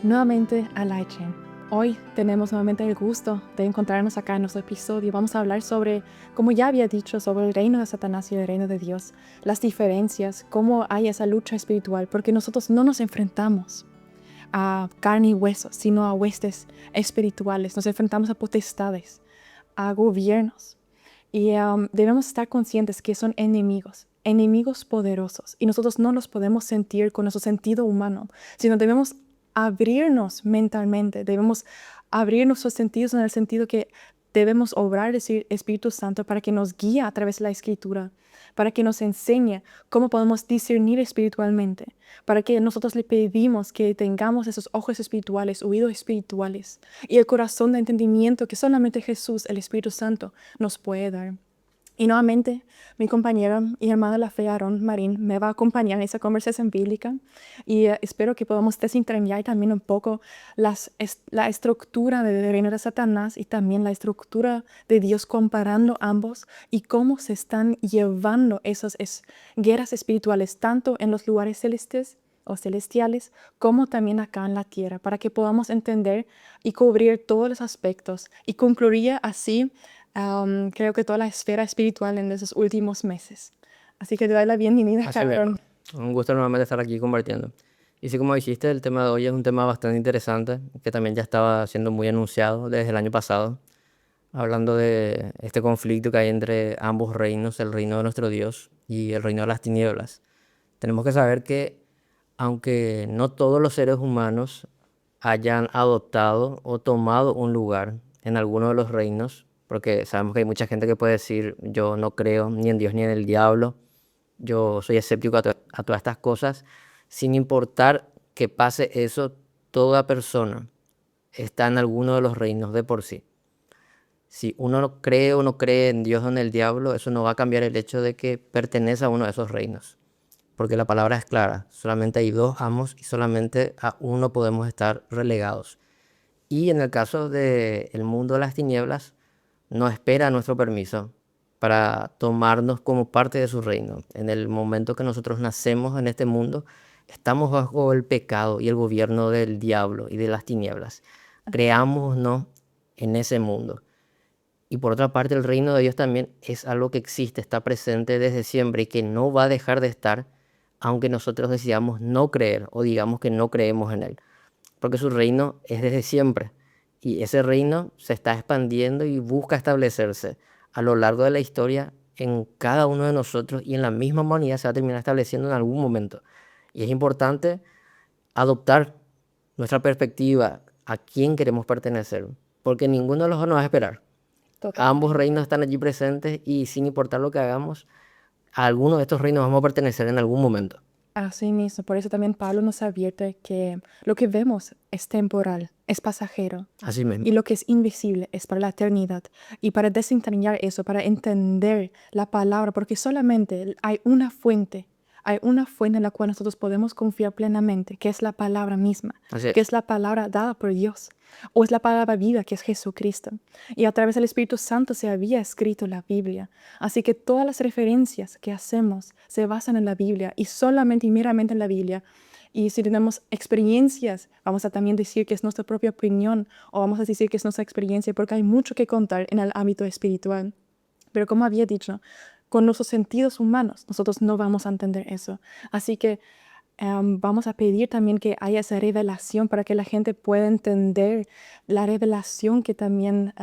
nuevamente a Laichen. Hoy tenemos nuevamente el gusto de encontrarnos acá en nuestro episodio. Vamos a hablar sobre, como ya había dicho, sobre el reino de Satanás y el reino de Dios, las diferencias, cómo hay esa lucha espiritual, porque nosotros no nos enfrentamos a carne y hueso, sino a huestes espirituales. Nos enfrentamos a potestades, a gobiernos. Y debemos estar conscientes que son enemigos poderosos. Y nosotros no los podemos sentir con nuestro sentido humano, sino debemos abrirnos mentalmente, debemos abrir nuestros sentidos en el sentido que debemos obrar el Espíritu Santo para que nos guíe a través de la Escritura, para que nos enseñe cómo podemos discernir espiritualmente, para que nosotros le pedimos que tengamos esos ojos espirituales, oídos espirituales y el corazón de entendimiento que solamente Jesús, el Espíritu Santo, nos puede dar. Y nuevamente, mi compañera y hermana de la fe, Aarón Marín, me va a acompañar en esa conversación bíblica y espero que podamos desentrañar también un poco la estructura del reino de Satanás y también la estructura de Dios, comparando ambos y cómo se están llevando esas guerras espirituales, tanto en los lugares celestes o celestiales, como también acá en la tierra, para que podamos entender y cubrir todos los aspectos y concluir así creo que toda la esfera espiritual en esos últimos meses. Así que te doy la bienvenida, Así mismo. Aaron. Un gusto nuevamente estar aquí compartiendo. Y sí, como dijiste, el tema de hoy es un tema bastante interesante, que también ya estaba siendo muy anunciado desde el año pasado, hablando de este conflicto que hay entre ambos reinos, el reino de nuestro Dios y el reino de las tinieblas. Tenemos que saber que, aunque no todos los seres humanos hayan adoptado o tomado un lugar en alguno de los reinos, porque sabemos que hay mucha gente que puede decir, yo no creo ni en Dios ni en el diablo, yo soy escéptico a todas estas cosas, sin importar que pase eso, toda persona está en alguno de los reinos de por sí. Si uno no cree o no cree en Dios o en el diablo, eso no va a cambiar el hecho de que pertenece a uno de esos reinos. Porque la palabra es clara, solamente hay dos amos y solamente a uno podemos estar relegados. Y en el caso del mundo de las tinieblas, no espera nuestro permiso para tomarnos como parte de su reino. En el momento que nosotros nacemos en este mundo, estamos bajo el pecado y el gobierno del diablo y de las tinieblas. Creamos o no en ese mundo. Y por otra parte, el reino de Dios también es algo que existe, está presente desde siempre y que no va a dejar de estar, aunque nosotros decidamos no creer o digamos que no creemos en él. Porque su reino es desde siempre. Y ese reino se está expandiendo y busca establecerse a lo largo de la historia en cada uno de nosotros, y en la misma humanidad se va a terminar estableciendo en algún momento. Y es importante adoptar nuestra perspectiva, a quién queremos pertenecer, porque ninguno de los dos nos va a esperar. Ambos Totalmente. reinos están allí presentes y sin importar lo que hagamos, a alguno de estos reinos vamos a pertenecer en algún momento. Así mismo, por eso también Pablo nos advierte que lo que vemos es temporal, es pasajero, Así mismo. y lo que es invisible es para la eternidad. Y para desentrañar eso, para entender la palabra, porque solamente hay una fuente en la cual nosotros podemos confiar plenamente, que es la palabra misma, Así que es. es la palabra dada por Dios, o es la palabra viva, que es Jesucristo. Y a través del Espíritu Santo se había escrito la Biblia. Así que todas las referencias que hacemos se basan en la Biblia y solamente y meramente en la Biblia. Y si tenemos experiencias, vamos a también decir que es nuestra propia opinión o vamos a decir que es nuestra experiencia, porque hay mucho que contar en el ámbito espiritual. Pero como había dicho, con nuestros sentidos humanos, nosotros no vamos a entender eso. Así que vamos a pedir también que haya esa revelación para que la gente pueda entender la revelación, que también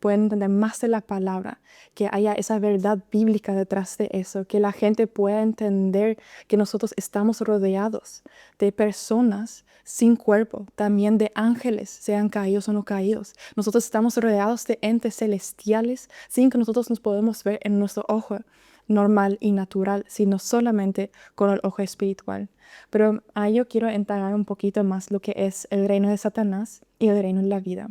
pueda entender más de la palabra, que haya esa verdad bíblica detrás de eso, que la gente pueda entender que nosotros estamos rodeados de personas sin cuerpo, también de ángeles, sean caídos o no caídos. Nosotros estamos rodeados de entes celestiales sin que nosotros nos podamos ver en nuestro ojo normal y natural, sino solamente con el ojo espiritual. Pero ahí yo quiero entrar un poquito más lo que es el reino de Satanás y el reino de la vida.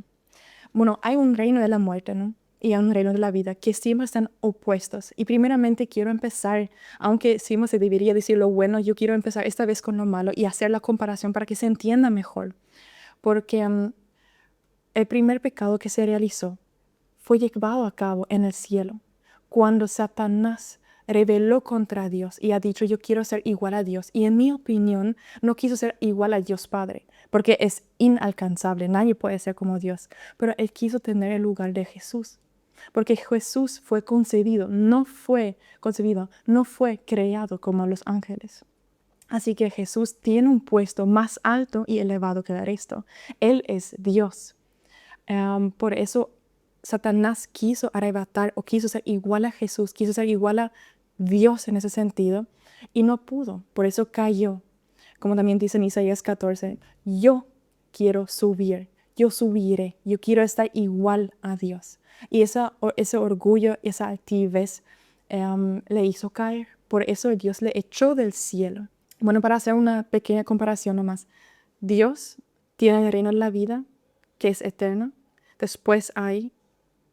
Bueno, hay un reino de la muerte, ¿no? Y hay un reino de la vida que siempre están opuestos. Y primeramente quiero empezar, aunque siempre se debería decir lo bueno, yo quiero empezar esta vez con lo malo y hacer la comparación para que se entienda mejor. Porque el primer pecado que se realizó fue llevado a cabo en el cielo, cuando Satanás rebeló contra Dios y ha dicho, yo quiero ser igual a Dios. Y en mi opinión, no quiso ser igual a Dios Padre, porque es inalcanzable, nadie puede ser como Dios, pero Él quiso tener el lugar de Jesús, porque Jesús fue concebido, no fue creado como los ángeles. Así que Jesús tiene un puesto más alto y elevado que el resto. Él es Dios. Por eso Satanás quiso arrebatar o quiso ser igual a Jesús, quiso ser igual a Dios en ese sentido y no pudo. Por eso cayó. Como también dice en Isaías 14, yo quiero subir, yo subiré, yo quiero estar igual a Dios. Y ese orgullo, esa altivez le hizo caer. Por eso Dios le echó del cielo. Bueno, para hacer una pequeña comparación nomás, Dios tiene el reino de la vida, que es eterno. Después hay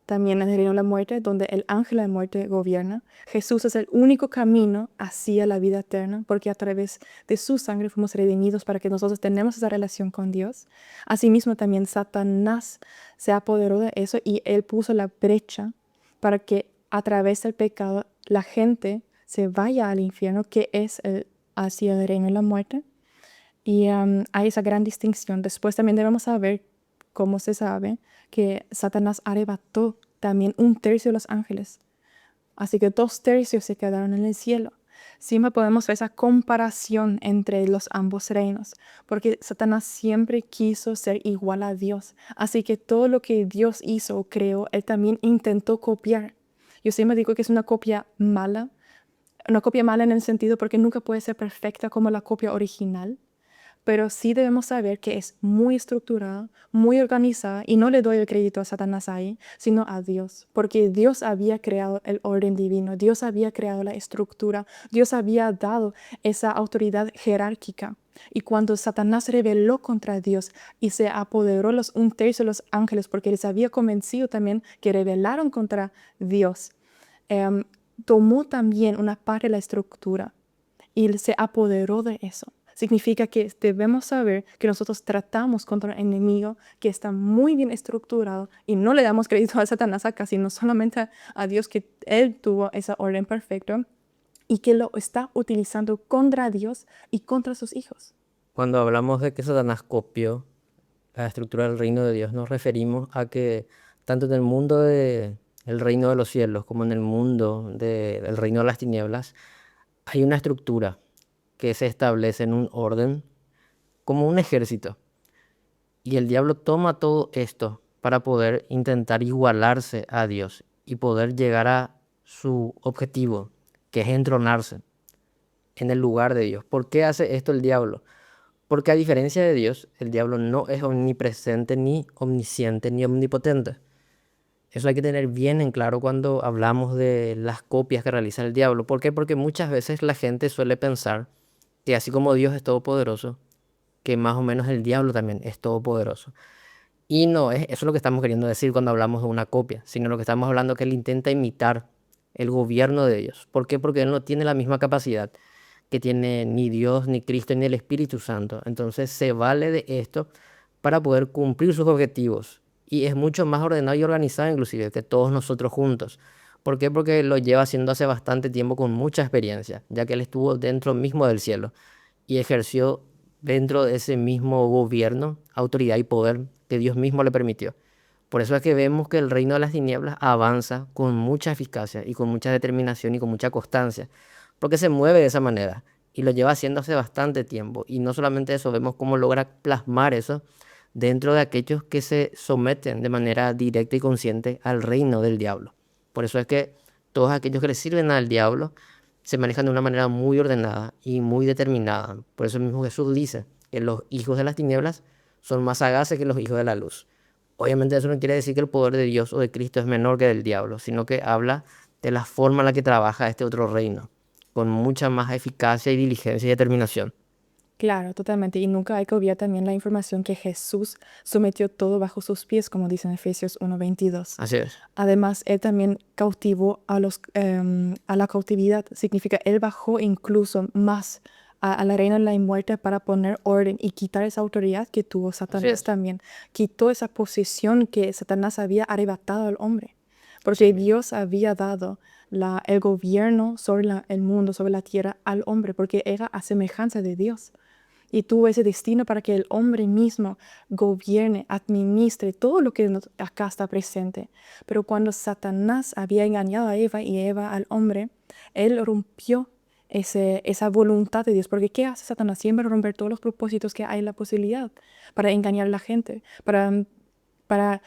también el reino de la muerte, donde el ángel de la muerte gobierna. Jesús es el único camino hacia la vida eterna, porque a través de su sangre fuimos redimidos para que nosotros tenemos esa relación con Dios. Asimismo, también Satanás se apoderó de eso y él puso la brecha para que a través del pecado la gente se vaya al infierno, que es hacia el reino de la muerte. Y hay esa gran distinción. Después también debemos saber, como se sabe, que Satanás arrebató también 1/3 de los ángeles. Así que 2/3 se quedaron en el cielo. Siempre podemos ver esa comparación entre los ambos reinos, porque Satanás siempre quiso ser igual a Dios. Así que todo lo que Dios hizo o creó, él también intentó copiar. Yo siempre digo que es una copia mala en el sentido porque nunca puede ser perfecta como la copia original. Pero sí debemos saber que es muy estructurada, muy organizada, y no le doy el crédito a Satanás ahí, sino a Dios, porque Dios había creado el orden divino, Dios había creado la estructura, Dios había dado esa autoridad jerárquica. Y cuando Satanás rebeló contra Dios y se apoderó los 1/3 de los ángeles, porque les había convencido también que rebelaron contra Dios, tomó también una parte de la estructura y se apoderó de eso. Significa que debemos saber que nosotros tratamos contra un enemigo que está muy bien estructurado y no le damos crédito a Satanás acá, sino solamente a Dios, que Él tuvo esa orden perfecta y que lo está utilizando contra Dios y contra sus hijos. Cuando hablamos de que Satanás copió la estructura del reino de Dios, nos referimos a que tanto en el mundo del reino de los cielos como en el mundo del reino de las tinieblas hay una estructura que se establece en un orden como un ejército. Y el diablo toma todo esto para poder intentar igualarse a Dios y poder llegar a su objetivo, que es entronarse en el lugar de Dios. ¿Por qué hace esto el diablo? Porque a diferencia de Dios, el diablo no es omnipresente, ni omnisciente, ni omnipotente. Eso hay que tener bien en claro cuando hablamos de las copias que realiza el diablo. ¿Por qué? Porque muchas veces la gente suele pensar que así como Dios es todopoderoso, que más o menos el diablo también es todopoderoso. Y no es eso lo que estamos queriendo decir cuando hablamos de una copia, sino lo que estamos hablando es que él intenta imitar el gobierno de Dios. ¿Por qué? Porque él no tiene la misma capacidad que tiene ni Dios, ni Cristo, ni el Espíritu Santo. Entonces se vale de esto para poder cumplir sus objetivos. Y es mucho más ordenado y organizado inclusive que todos nosotros juntos. ¿Por qué? Porque lo lleva haciendo hace bastante tiempo con mucha experiencia, ya que él estuvo dentro mismo del cielo y ejerció dentro de ese mismo gobierno, autoridad y poder que Dios mismo le permitió. Por eso es que vemos que el reino de las tinieblas avanza con mucha eficacia y con mucha determinación y con mucha constancia, porque se mueve de esa manera y lo lleva haciendo hace bastante tiempo. Y no solamente eso, vemos cómo logra plasmar eso dentro de aquellos que se someten de manera directa y consciente al reino del diablo. Por eso es que todos aquellos que le sirven al diablo se manejan de una manera muy ordenada y muy determinada. Por eso mismo Jesús dice que los hijos de las tinieblas son más sagaces que los hijos de la luz. Obviamente eso no quiere decir que el poder de Dios o de Cristo es menor que del diablo, sino que habla de la forma en la que trabaja este otro reino, con mucha más eficacia y diligencia y determinación. Claro, totalmente. Y nunca hay que olvidar también la información que Jesús sometió todo bajo sus pies, como dice en Efesios 1:22. Así es. Además, Él también cautivó a la cautividad. Significa, Él bajó incluso más a la reina de la muerte para poner orden y quitar esa autoridad que tuvo Así Satanás es. también. Quitó esa posición que Satanás había arrebatado al hombre. Así Porque mismo. Dios había dado el gobierno sobre el mundo, sobre la tierra, al hombre, porque era a semejanza de Dios. y tuvo ese destino para que el hombre mismo gobierne, administre todo lo que acá está presente. Pero cuando Satanás había engañado a Eva y Eva al hombre, él rompió esa voluntad de Dios. Porque ¿qué hace Satanás? Siempre romper todos los propósitos que hay la posibilidad para engañar a la gente, para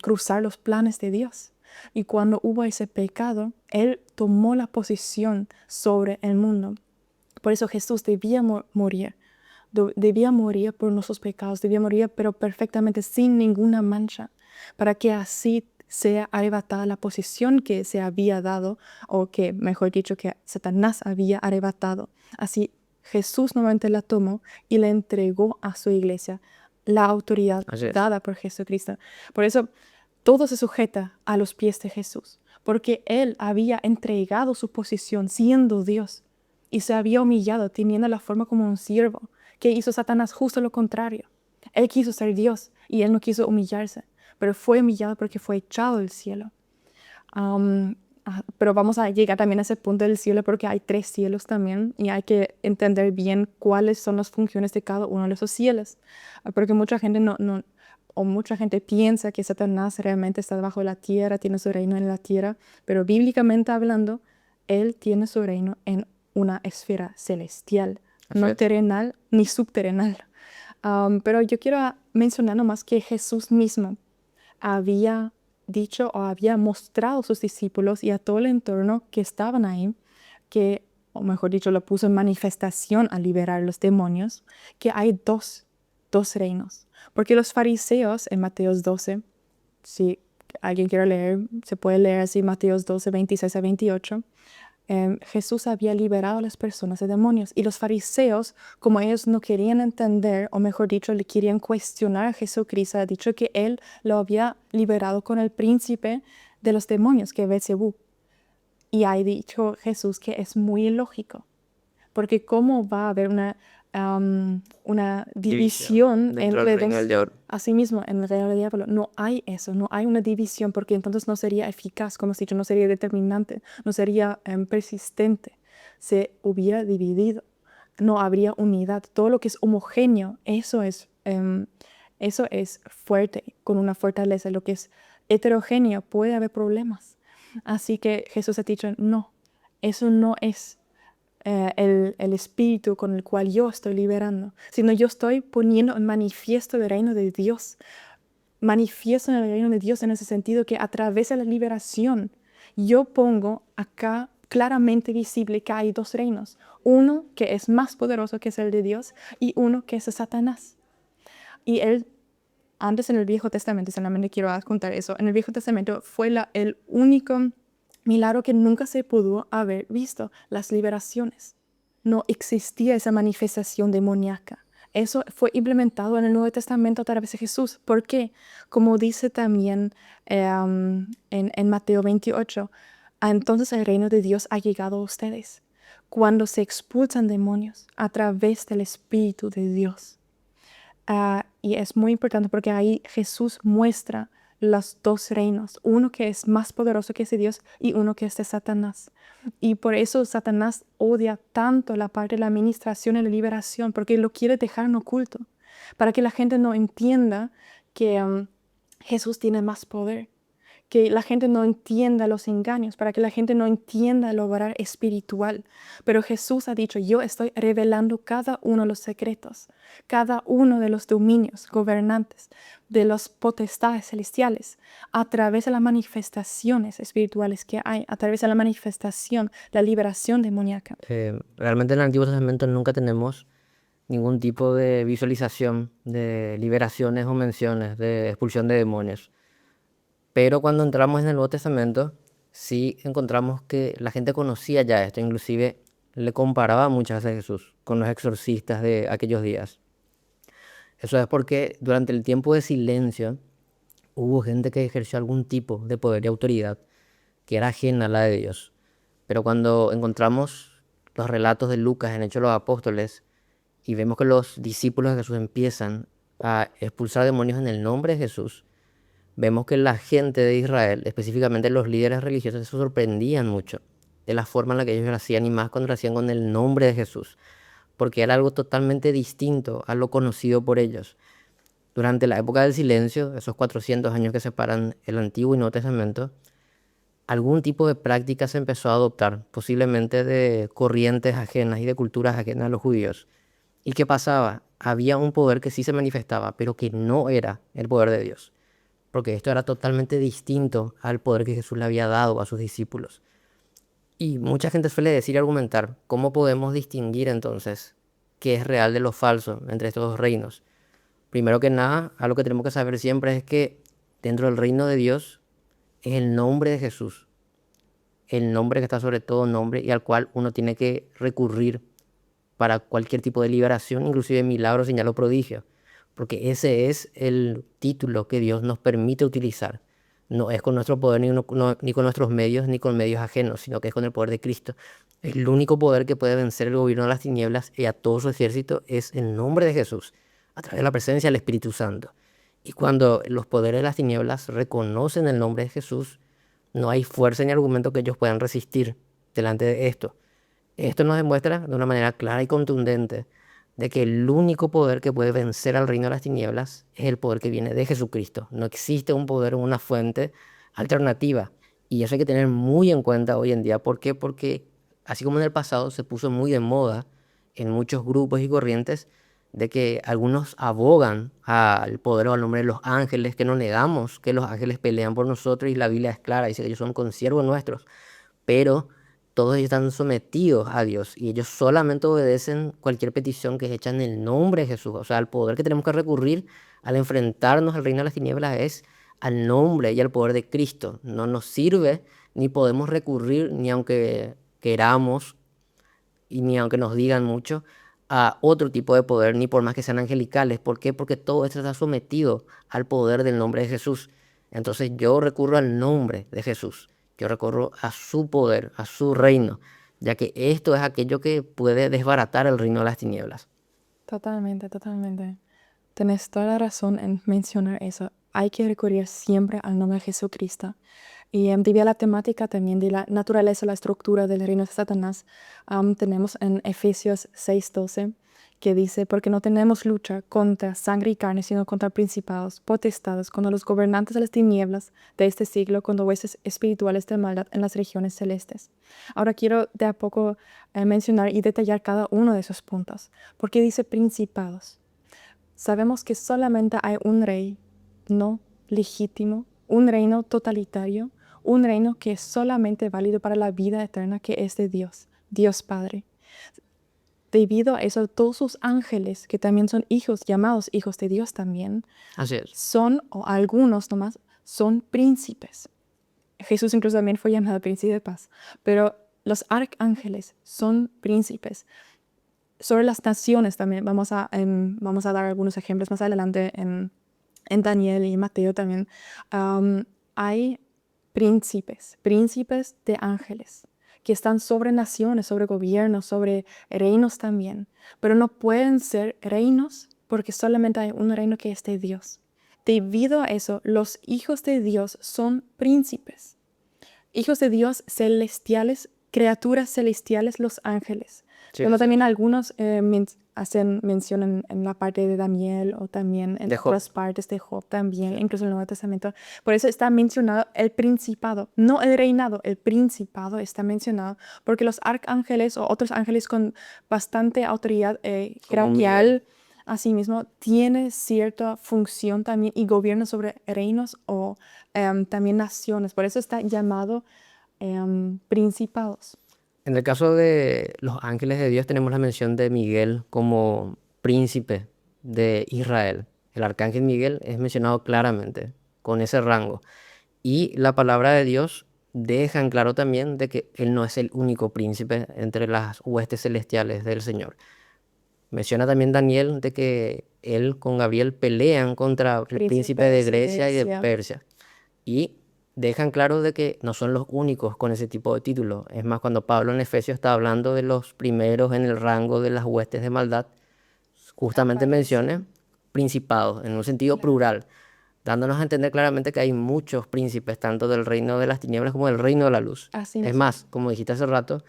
cruzar los planes de Dios. Y cuando hubo ese pecado, él tomó la posición sobre el mundo. Por eso Jesús debía morir. Debía morir por nuestros pecados, debía morir pero perfectamente sin ninguna mancha, para que así sea arrebatada la posición que se había dado, o que, mejor dicho, que Satanás había arrebatado. Así Jesús nuevamente la tomó y la entregó a su iglesia, la autoridad Así es. dada por Jesucristo. Por eso todo se sujeta a los pies de Jesús, porque Él había entregado su posición siendo Dios y se había humillado teniendo la forma como un siervo. ¿Qué hizo Satanás? Justo lo contrario. Él quiso ser Dios y él no quiso humillarse, pero fue humillado porque fue echado del cielo. Pero vamos a llegar también a ese punto del cielo porque hay 3 cielos también y hay que entender bien cuáles son las funciones de cada uno de esos cielos. Porque mucha gente mucha gente piensa que Satanás realmente está debajo de la tierra, tiene su reino en la tierra, pero bíblicamente hablando, él tiene su reino en una esfera celestial, Así no es. terrenal ni subterrenal. Pero yo quiero mencionar nomás que Jesús mismo había dicho o había mostrado a sus discípulos y a todo el entorno que estaban ahí, o mejor dicho, lo puso en manifestación al liberar los demonios, que hay dos reinos. Porque los fariseos en Mateos 12, si alguien quiere leer, se puede leer así Mateos 12, 26 a 28, Jesús había liberado a las personas de demonios. Y los fariseos, como ellos no querían entender, o mejor dicho, le querían cuestionar a Jesucristo, ha dicho que él lo había liberado con el príncipe de los demonios, que es Beelzebú. Y ha dicho Jesús que es muy ilógico, porque ¿cómo va a haber una división dentro del entre reino del dos? diablo. Asimismo, en el reino del diablo no hay eso, no hay una división, porque entonces no sería eficaz, como he dicho, no sería determinante, no sería persistente. Se hubiera dividido, no habría unidad. Todo lo que es homogéneo, eso es fuerte, con una fortaleza. Lo que es heterogéneo puede haber problemas. Así que Jesús ha dicho, no, eso no es el espíritu con el cual yo estoy liberando, sino yo estoy poniendo en manifiesto el reino de Dios. Manifiesto en el reino de Dios en ese sentido que a través de la liberación yo pongo acá claramente visible que hay 2 reinos. Uno que es más poderoso, que es el de Dios, y uno que es de Satanás. Y él, antes en el Viejo Testamento, solamente quiero contar eso, en el Viejo Testamento fue el único milagro que nunca se pudo haber visto, las liberaciones. No existía esa manifestación demoníaca. Eso fue implementado en el Nuevo Testamento a través de Jesús. ¿Por qué? Como dice también en Mateo 28, entonces el reino de Dios ha llegado a ustedes, cuando se expulsan demonios a través del Espíritu de Dios. Y es muy importante porque ahí Jesús muestra los 2 reinos, uno que es más poderoso que ese Dios y uno que es de Satanás. Y por eso Satanás odia tanto la parte de la administración y la liberación, porque lo quiere dejar en oculto, para que la gente no entienda que Jesús tiene más poder, que la gente no entienda los engaños, para que la gente no entienda el obrar espiritual. Pero Jesús ha dicho, yo estoy revelando cada uno de los secretos, cada uno de los dominios gobernantes, de las potestades celestiales, a través de las manifestaciones espirituales que hay, a través de la manifestación, la liberación demoníaca. Realmente en el Antiguo Testamento nunca tenemos ningún tipo de visualización de liberaciones o menciones de expulsión de demonios. Pero cuando entramos en el Nuevo Testamento, sí encontramos que la gente conocía ya esto, inclusive le comparaba muchas veces a Jesús con los exorcistas de aquellos días. Eso es porque durante el tiempo de silencio hubo gente que ejerció algún tipo de poder y autoridad que era ajena a la de Dios. Pero cuando encontramos los relatos de Lucas en Hechos de los Apóstoles y vemos que los discípulos de Jesús empiezan a expulsar demonios en el nombre de Jesús, vemos que la gente de Israel, específicamente los líderes religiosos, se sorprendían mucho de la forma en la que ellos lo hacían y más cuando lo hacían con el nombre de Jesús. porque era algo totalmente distinto a lo conocido por ellos. Durante la época del silencio, esos 400 años que separan el Antiguo y Nuevo Testamento, algún tipo de práctica se empezó a adoptar, posiblemente de corrientes ajenas y de culturas ajenas a los judíos. ¿Y qué pasaba? Había un poder que sí se manifestaba, pero que no era el poder de Dios, porque esto era totalmente distinto al poder que Jesús le había dado a sus discípulos. Y mucha gente suele decir y argumentar, ¿cómo podemos distinguir entonces qué es real de lo falso entre estos dos reinos? Primero que nada, algo que tenemos que saber siempre es que dentro del reino de Dios es el nombre de Jesús, el nombre que está sobre todo nombre y al cual uno tiene que recurrir para cualquier tipo de liberación, inclusive milagros, señal o prodigio, porque ese es el título que Dios nos permite utilizar. No es con nuestro poder, ni con nuestros medios, ni con medios ajenos, sino que es con el poder de Cristo. El único poder que puede vencer el gobierno de las tinieblas y a todo su ejército es el nombre de Jesús, a través de la presencia del Espíritu Santo. Y cuando los poderes de las tinieblas reconocen el nombre de Jesús, no hay fuerza ni argumento que ellos puedan resistir delante de esto. Esto nos demuestra de una manera clara y contundente de que el único poder que puede vencer al reino de las tinieblas es el poder que viene de Jesucristo. No existe un poder o una fuente alternativa. Y eso hay que tener muy en cuenta hoy en día. ¿Por qué? Porque así como en el pasado se puso muy de moda en muchos grupos y corrientes de que algunos abogan al poder o al nombre de los ángeles, que no negamos que los ángeles pelean por nosotros y la Biblia es clara, dice que ellos son consiervos nuestros, pero todos ellos están sometidos a Dios y ellos solamente obedecen cualquier petición que es hecha en el nombre de Jesús. O sea, el poder que tenemos que recurrir al enfrentarnos al reino de las tinieblas es al nombre y al poder de Cristo. No nos sirve ni podemos recurrir, ni aunque queramos y ni aunque nos digan mucho, a otro tipo de poder, ni por más que sean angelicales. ¿Por qué? Porque todo esto está sometido al poder del nombre de Jesús. Entonces yo recurro al nombre de Jesús. Yo recurro a su poder, a su reino, ya que esto es aquello que puede desbaratar el reino de las tinieblas. Totalmente, totalmente. Tenés toda la razón en mencionar eso. Hay que recurrir siempre al nombre de Jesucristo. Y debido a la temática también de la naturaleza, la estructura del reino de Satanás, tenemos en Efesios 6:12 que dice, porque no tenemos lucha contra sangre y carne, sino contra principados, potestades, contra los gobernantes de las tinieblas de este siglo, contra huestes espirituales de maldad en las regiones celestes. Ahora quiero de a poco mencionar y detallar cada uno de esos puntos. ¿Por qué dice principados? Sabemos que solamente hay un rey no legítimo, un reino totalitario, un reino que es solamente válido para la vida eterna, que es de Dios, Dios Padre. Debido a eso, todos sus ángeles, que también son hijos, llamados hijos de Dios también, Así es. son, o algunos nomás, son príncipes. Jesús incluso también fue llamado príncipe de paz, pero los arcángeles son príncipes. Sobre las naciones también vamos a dar algunos ejemplos más adelante en Daniel y Mateo también. Hay príncipes de ángeles que están sobre naciones, sobre gobiernos, sobre reinos también, pero no pueden ser reinos porque solamente hay un reino que es de Dios. Debido a eso, los hijos de Dios son príncipes, hijos de Dios celestiales, criaturas celestiales, los ángeles. Sí, Pero sí. también algunos hacen mención en la parte de Daniel o también en De Job. otras partes de Job también, incluso en el Nuevo Testamento. Por eso está mencionado el principado, no el reinado, el principado está mencionado, porque los arcángeles o otros ángeles con bastante autoridad jerarquial, asimismo, tiene cierta función también y gobierna sobre reinos o también naciones. Por eso está llamado principados. En el caso de los ángeles de Dios tenemos la mención de Miguel como príncipe de Israel. El arcángel Miguel es mencionado claramente con ese rango. Y la palabra de Dios deja en claro también de que él no es el único príncipe entre las huestes celestiales del Señor. Menciona también Daniel de que él con Gabriel pelean contra el príncipe de Grecia y de Persia. Y dejan claro de que no son los únicos con ese tipo de título. Es más, cuando Pablo en Efesios está hablando de los primeros en el rango de las huestes de maldad, justamente menciona principados, en un sentido plural, dándonos a entender claramente que hay muchos príncipes, tanto del reino de las tinieblas como del reino de la luz. Así Es mismo. más, como dijiste hace rato,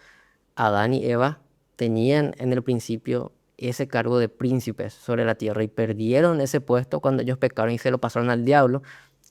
Adán y Eva tenían en el principio ese cargo de príncipes sobre la tierra y perdieron ese puesto cuando ellos pecaron y se lo pasaron al diablo,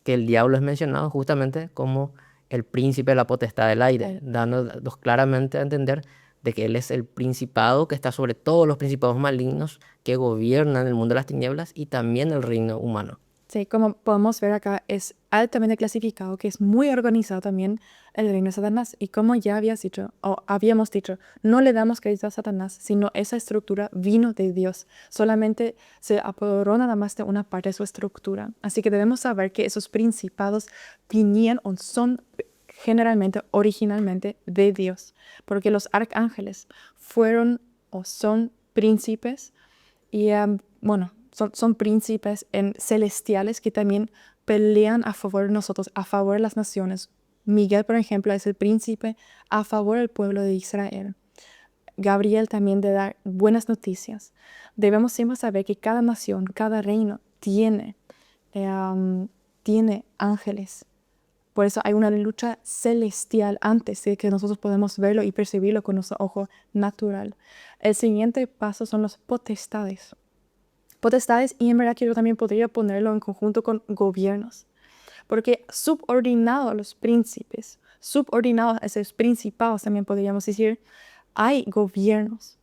que el diablo es mencionado justamente como el príncipe de la potestad del aire, dándonos claramente a entender de que él es el principado que está sobre todos los principados malignos que gobiernan el mundo de las tinieblas y también el reino humano. Sí, como podemos ver acá, es altamente clasificado, que es muy organizado también el reino de Satanás. Y como ya habías dicho, o habíamos dicho, no le damos crédito a Satanás, sino esa estructura vino de Dios. Solamente se apoderó nada más de una parte de su estructura. Así que debemos saber que esos principados vinieron o son generalmente, originalmente, de Dios. Porque los arcángeles fueron o son príncipes y, bueno, son príncipes celestiales que también pelean a favor de nosotros, a favor de las naciones. Miguel, por ejemplo, es el príncipe a favor del pueblo de Israel. Gabriel también de dar buenas noticias. Debemos siempre saber que cada nación, cada reino tiene ángeles. Por eso hay una lucha celestial antes de que nosotros podamos verlo y percibirlo con nuestro ojo natural. El siguiente paso son los potestades. Potestades, y en verdad que yo también podría ponerlo en conjunto con gobiernos, porque subordinado a los príncipes, subordinado a esos principados también podríamos decir, hay gobiernos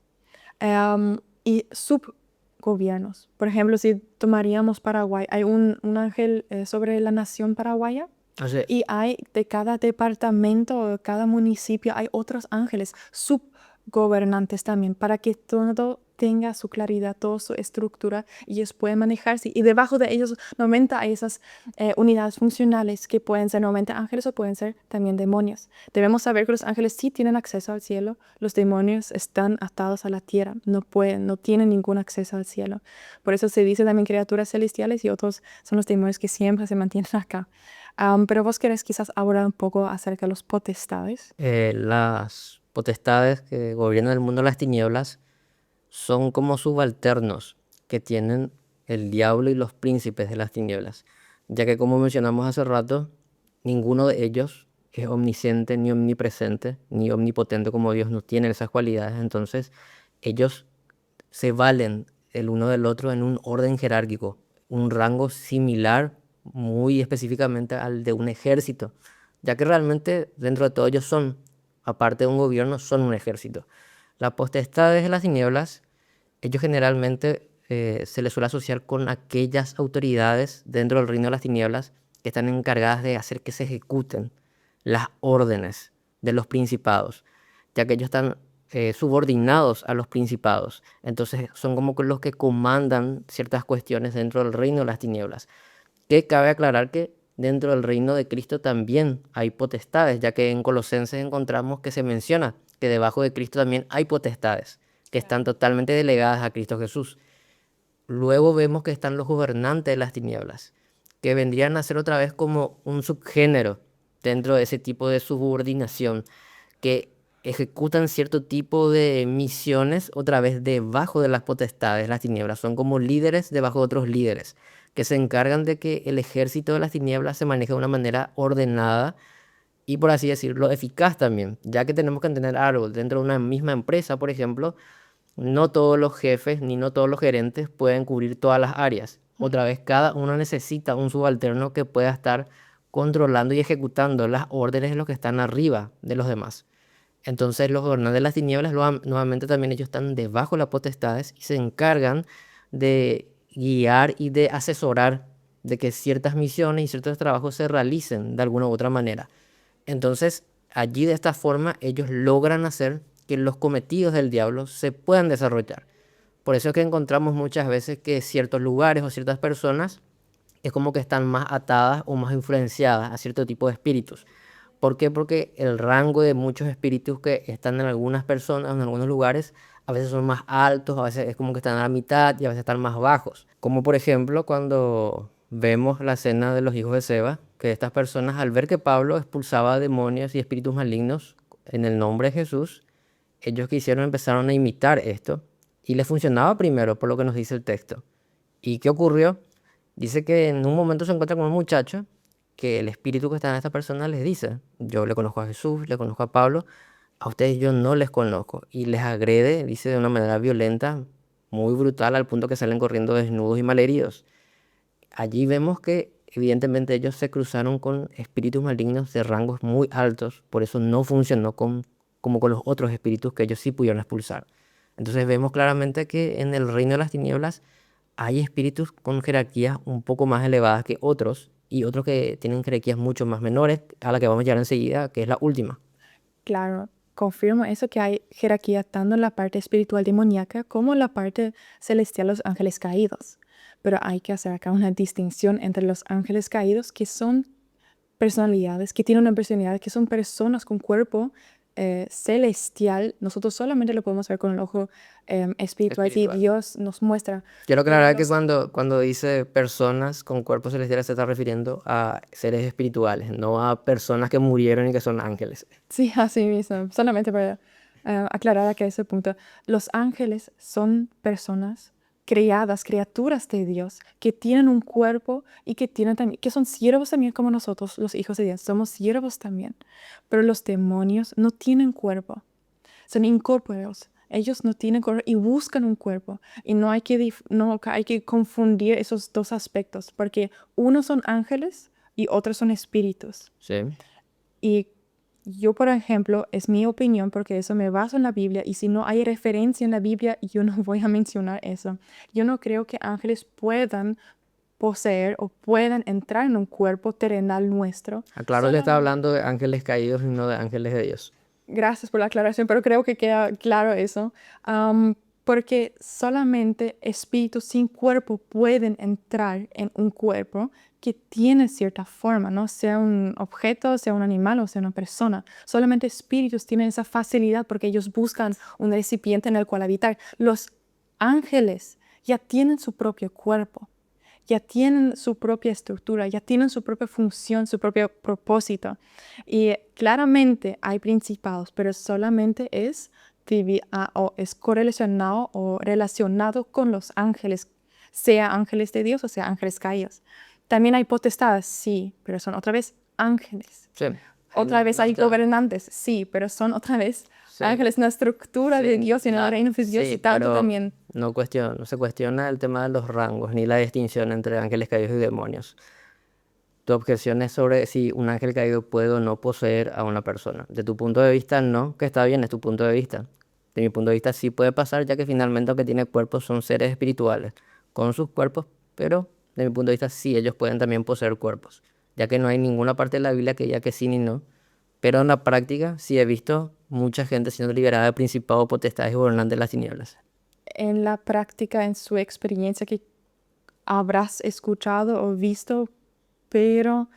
y subgobiernos. Por ejemplo, si tomaríamos Paraguay, hay un ángel sobre la nación paraguaya. Así Y hay de cada departamento o de cada municipio, hay otros ángeles subgobernantes también, para que todo tenga su claridad, toda su estructura y ellos pueden manejarse. Y debajo de ellos normalmente hay esas unidades funcionales que pueden ser normalmente ángeles o pueden ser también demonios. Debemos saber que los ángeles sí tienen acceso al cielo, los demonios están atados a la tierra, no pueden, no tienen ningún acceso al cielo. Por eso se dice también criaturas celestiales y otros son los demonios que siempre se mantienen acá. Pero vos querés quizás hablar un poco acerca de los potestades. las potestades que gobiernan el mundo de las tinieblas son como subalternos que tienen el diablo y los príncipes de las tinieblas, ya que como mencionamos hace rato, ninguno de ellos es omnisciente, ni omnipresente, ni omnipotente como Dios no tiene esas cualidades. Entonces ellos se valen el uno del otro en un orden jerárquico, un rango similar muy específicamente al de un ejército, ya que realmente dentro de todo ellos son, aparte de un gobierno, son un ejército. Las potestades de las tinieblas, ellos generalmente se les suele asociar con aquellas autoridades dentro del reino de las tinieblas que están encargadas de hacer que se ejecuten las órdenes de los principados, ya que ellos están subordinados a los principados. Entonces son como que los que comandan ciertas cuestiones dentro del reino de las tinieblas. Que cabe aclarar que dentro del reino de Cristo también hay potestades, ya que en Colosenses encontramos que se menciona que debajo de Cristo también hay potestades, que están totalmente delegadas a Cristo Jesús. Luego vemos que están los gobernantes de las tinieblas, que vendrían a ser otra vez como un subgénero dentro de ese tipo de subordinación, que ejecutan cierto tipo de misiones otra vez debajo de las potestades, las tinieblas. Son como líderes debajo de otros líderes, que se encargan de que el ejército de las tinieblas se maneje de una manera ordenada y, por así decirlo, eficaz también, ya que tenemos que entender algo. Dentro de una misma empresa, por ejemplo, no todos los jefes ni no todos los gerentes pueden cubrir todas las áreas. Otra vez, cada uno necesita un subalterno que pueda estar controlando y ejecutando las órdenes de los que están arriba de los demás. Entonces los gobernantes de las tinieblas nuevamente también ellos están debajo de las potestades y se encargan de guiar y de asesorar de que ciertas misiones y ciertos trabajos se realicen de alguna u otra manera. Entonces allí de esta forma ellos logran hacer que los cometidos del diablo se puedan desarrollar. Por eso es que encontramos muchas veces que ciertos lugares o ciertas personas es como que están más atadas o más influenciadas a cierto tipo de espíritus. ¿Por qué? Porque el rango de muchos espíritus que están en algunas personas, en algunos lugares, a veces son más altos, a veces es como que están a la mitad y a veces están más bajos. Como por ejemplo cuando vemos la escena de los hijos de Seba, que estas personas al ver que Pablo expulsaba demonios y espíritus malignos en el nombre de Jesús, ellos que hicieron empezaron a imitar esto y les funcionaba primero, por lo que nos dice el texto. ¿Y qué ocurrió? Dice que en un momento se encuentra con un muchacho que el espíritu que está en esta persona les dice, yo le conozco a Jesús, le conozco a Pablo, a ustedes yo no les conozco. Y les agrede, dice de una manera violenta, muy brutal al punto que salen corriendo desnudos y malheridos. Allí vemos que evidentemente ellos se cruzaron con espíritus malignos de rangos muy altos, por eso no funcionó como con los otros espíritus que ellos sí pudieron expulsar. Entonces vemos claramente que en el reino de las tinieblas hay espíritus con jerarquías un poco más elevadas que otros y otros que tienen jerarquías mucho más menores, a la que vamos a llegar enseguida, que es la última. Claro, confirmo eso que hay jerarquía tanto en la parte espiritual demoníaca como en la parte celestial, los ángeles caídos. Pero hay que hacer acá una distinción entre los ángeles caídos, que son personalidades, que tienen una personalidad, que son personas con cuerpo celestial. Nosotros solamente lo podemos ver con el ojo espiritual y Espiritual. Dios nos muestra. Quiero Pero aclarar que los cuando dice personas con cuerpos celestiales se está refiriendo a seres espirituales, no a personas que murieron y que son ángeles. Sí, así mismo. Solamente para aclarar acá ese punto. Los ángeles son personas creadas, criaturas de Dios, que tienen un cuerpo y que tienen también, que son siervos también como nosotros, los hijos de Dios. Somos siervos también. Pero los demonios no tienen cuerpo. Son incorpóreos. Ellos no tienen cuerpo y buscan un cuerpo. Y no hay que confundir esos dos aspectos, porque unos son ángeles y otros son espíritus. Sí, Y yo, por ejemplo, es mi opinión porque eso me baso en la Biblia y si no hay referencia en la Biblia, yo no voy a mencionar eso. Yo no creo que ángeles puedan poseer o puedan entrar en un cuerpo terrenal nuestro. aclaro que está hablando de ángeles caídos y no de ángeles de Dios. Gracias por la aclaración, pero creo que queda claro eso. Porque solamente espíritus sin cuerpo pueden entrar en un cuerpo que tiene cierta forma, ¿no? Sea un objeto, sea un animal o sea una persona. Solamente espíritus tienen esa facilidad porque ellos buscan un recipiente en el cual habitar. Los ángeles ya tienen su propio cuerpo, ya tienen su propia estructura, ya tienen su propia función, su propio propósito. Y claramente hay principados, pero solamente es o es correlacionado o relacionado con los ángeles, sea ángeles de Dios o sea ángeles caídos. También hay potestades, sí, pero son otra vez ángeles. Sí. Otra vez hay gobernantes, sí, pero son otra vez Sí. ángeles, una estructura de Sí, Dios y en el reino de Dios sí, y tanto pero también. no se cuestiona el tema de los rangos ni la distinción entre ángeles caídos y demonios. Tu objeción es sobre si un ángel caído puede o no poseer a una persona. De tu punto de vista, no, que está bien, es tu punto de vista. De mi punto de vista, sí puede pasar, ya que finalmente aunque tiene cuerpos son seres espirituales con sus cuerpos, pero de mi punto de vista, sí, ellos pueden también poseer cuerpos, ya que no hay ninguna parte de la Biblia que diga que sí ni no. Pero en la práctica, sí he visto mucha gente siendo liberada de principados, potestades y gobernantes de las tinieblas. En la práctica, en su experiencia que habrás escuchado o visto, pero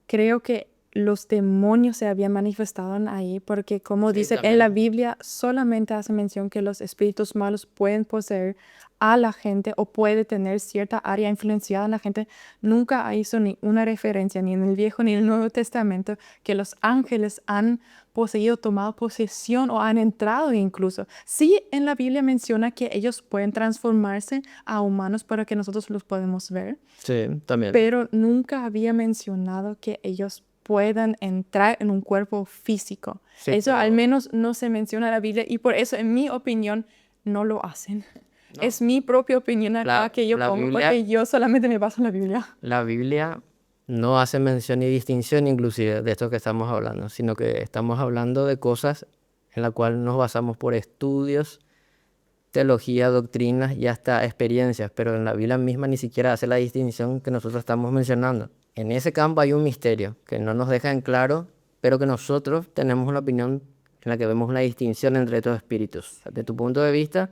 creo que los demonios se habían manifestado ahí porque como Sí, dice en la también. Biblia, solamente hace mención que los espíritus malos pueden poseer a la gente o puede tener cierta área influenciada en la gente. Nunca hizo ni una referencia, ni en el Viejo ni en el Nuevo Testamento, que los ángeles han poseído, tomado posesión o han entrado incluso. Sí, en la Biblia menciona que ellos pueden transformarse a humanos para que nosotros los podemos ver, Sí, también. pero nunca había mencionado que ellos puedan entrar en un cuerpo físico. Sí, Eso al pero menos no se menciona en la Biblia y por eso, en mi opinión, no lo hacen. no. Es mi propia opinión acá que yo La pongo Biblia, porque yo solamente me baso en la Biblia. la Biblia no hace mención ni distinción inclusive de esto que estamos hablando, sino que estamos hablando de cosas en las cuales nos basamos por estudios, teología, doctrinas y hasta experiencias, pero en la Biblia misma ni siquiera hace la distinción que nosotros estamos mencionando. En ese campo hay un misterio que no nos deja en claro, pero que nosotros tenemos una opinión en la que vemos una distinción entre estos espíritus. De tu punto de vista,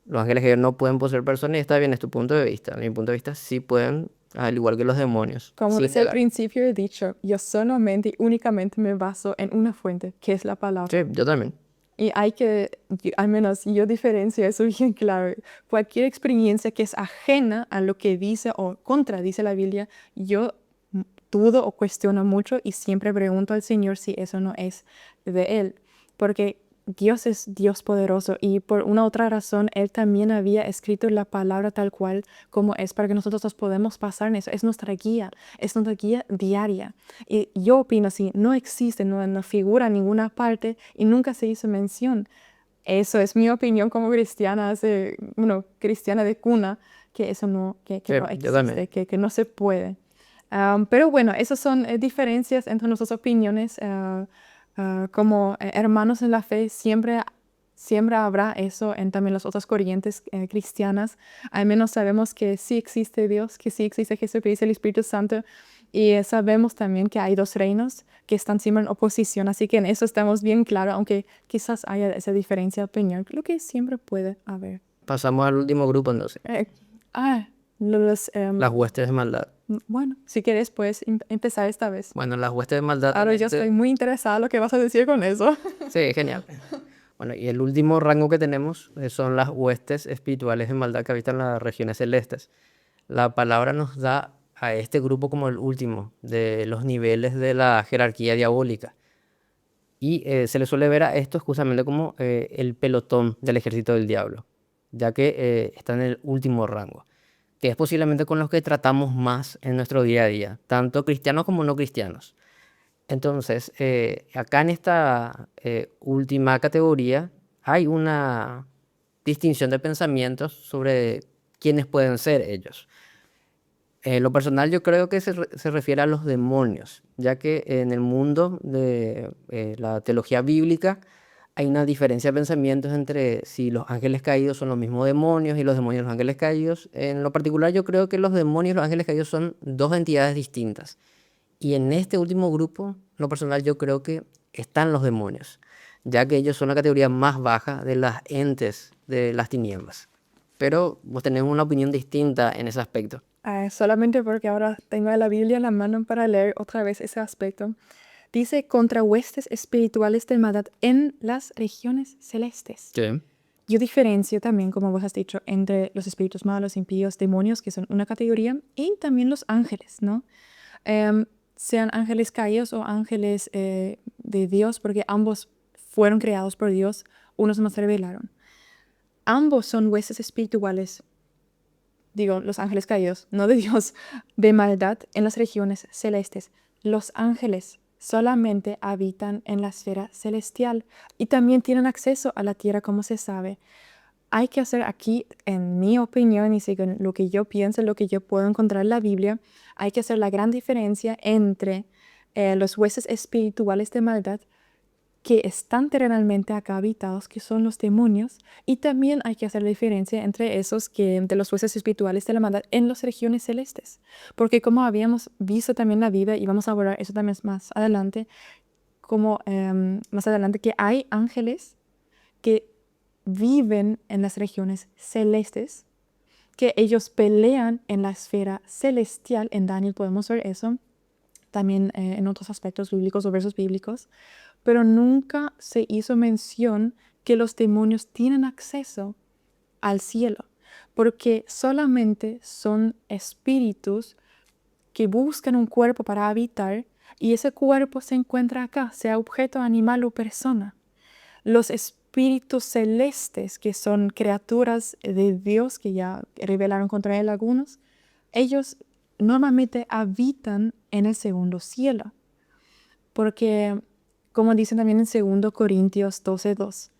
los ángeles que no pueden poseer personas y está bien, es tu punto de vista. De mi punto de vista, sí pueden, al igual que los demonios, Como sin desde el negar. principio he dicho, yo solamente y únicamente me baso en una fuente, que es la palabra. Sí, yo también. Y hay que, al menos yo diferencio eso bien claro. Cualquier experiencia que es ajena a lo que dice o contradice la Biblia, yo dudo o cuestiono mucho y siempre pregunto al Señor si eso no es de Él. Porque Dios es Dios poderoso y por una otra razón Él también había escrito la palabra tal cual como es para que nosotros nos podemos pasar en eso. Es nuestra guía diaria. Y yo opino así, no existe, no figura en ninguna parte y nunca se hizo mención Eso es mi opinión como cristiana, cristiana de cuna, que eso no, que Sí, no yo también. existe, que no se puede. Pero bueno, esas son diferencias entre nuestras opiniones. Como hermanos en la fe, siempre habrá eso en también las otras corrientes cristianas. Al menos sabemos que sí existe Dios, que sí existe Jesucristo, el Espíritu Santo. Y sabemos también que hay dos reinos que están siempre en oposición. Así que en eso estamos bien claros, aunque quizás haya esa diferencia de opinión, lo que siempre puede haber. Pasamos al último grupo entonces, Eh, ah, los, las huestes de maldad. bueno, si quieres, puedes empezar esta vez. Bueno, las huestes de maldad en Ahora yo estoy muy interesada en lo que vas a decir con eso. Sí, genial. Bueno, y el último rango que tenemos son las huestes espirituales de maldad que habitan las regiones celestes. La palabra nos da a este grupo como el último de los niveles de la jerarquía diabólica. Y se le suele ver a estos justamente como el pelotón del ejército del diablo, ya que está en el último rango, que es posiblemente con los que tratamos más en nuestro día a día, tanto cristianos como no cristianos. Entonces, acá en esta última categoría hay una distinción de pensamientos sobre quiénes pueden ser ellos. Lo personal yo creo que se refiere a los demonios, ya que en el mundo de la teología bíblica hay una diferencia de pensamientos entre si los ángeles caídos son los mismos demonios y los demonios y los ángeles caídos. En lo particular yo creo que los demonios y los ángeles caídos son dos entidades distintas. Y en este último grupo, lo personal, yo creo que están los demonios, ya que ellos son la categoría más baja de las entes de las tinieblas. Pero vos tenés una opinión distinta en ese aspecto. Solamente porque ahora tengo la Biblia en la mano para leer otra vez ese aspecto. Dice contra huestes espirituales de maldad en las regiones celestes. Sí. Yo diferencio también, como vos has dicho, entre los espíritus malos, impíos, demonios, que son una categoría, y también los ángeles, ¿no? Sean ángeles caídos o ángeles de Dios, porque ambos fueron creados por Dios, unos más se revelaron. Ambos son huestes espirituales, digo, los ángeles caídos, no de Dios, de maldad en las regiones celestes. Los ángeles solamente habitan en la esfera celestial y también tienen acceso a la tierra, como se sabe. Hay que hacer aquí, en mi opinión y según lo que yo pienso, lo que yo puedo encontrar en la Biblia, hay que hacer la gran diferencia entre los huestes espirituales de maldad que están terrenalmente acá habitados, que son los demonios, y también hay que hacer la diferencia entre esos de los huestes espirituales de la maldad en las regiones celestes. Porque como habíamos visto también en la Biblia, y vamos a hablar eso también más adelante, que hay ángeles que viven en las regiones celestes, que ellos pelean en la esfera celestial. En Daniel podemos ver eso, también en otros aspectos bíblicos o versos bíblicos, pero nunca se hizo mención que los demonios tienen acceso al cielo, porque solamente son espíritus que buscan un cuerpo para habitar y ese cuerpo se encuentra acá, sea objeto, animal o persona. Los espíritus celestes, que son criaturas de Dios, que ya revelaron contra él algunos, ellos normalmente habitan en el segundo cielo, porque como dicen también en 2 Corintios 12:2,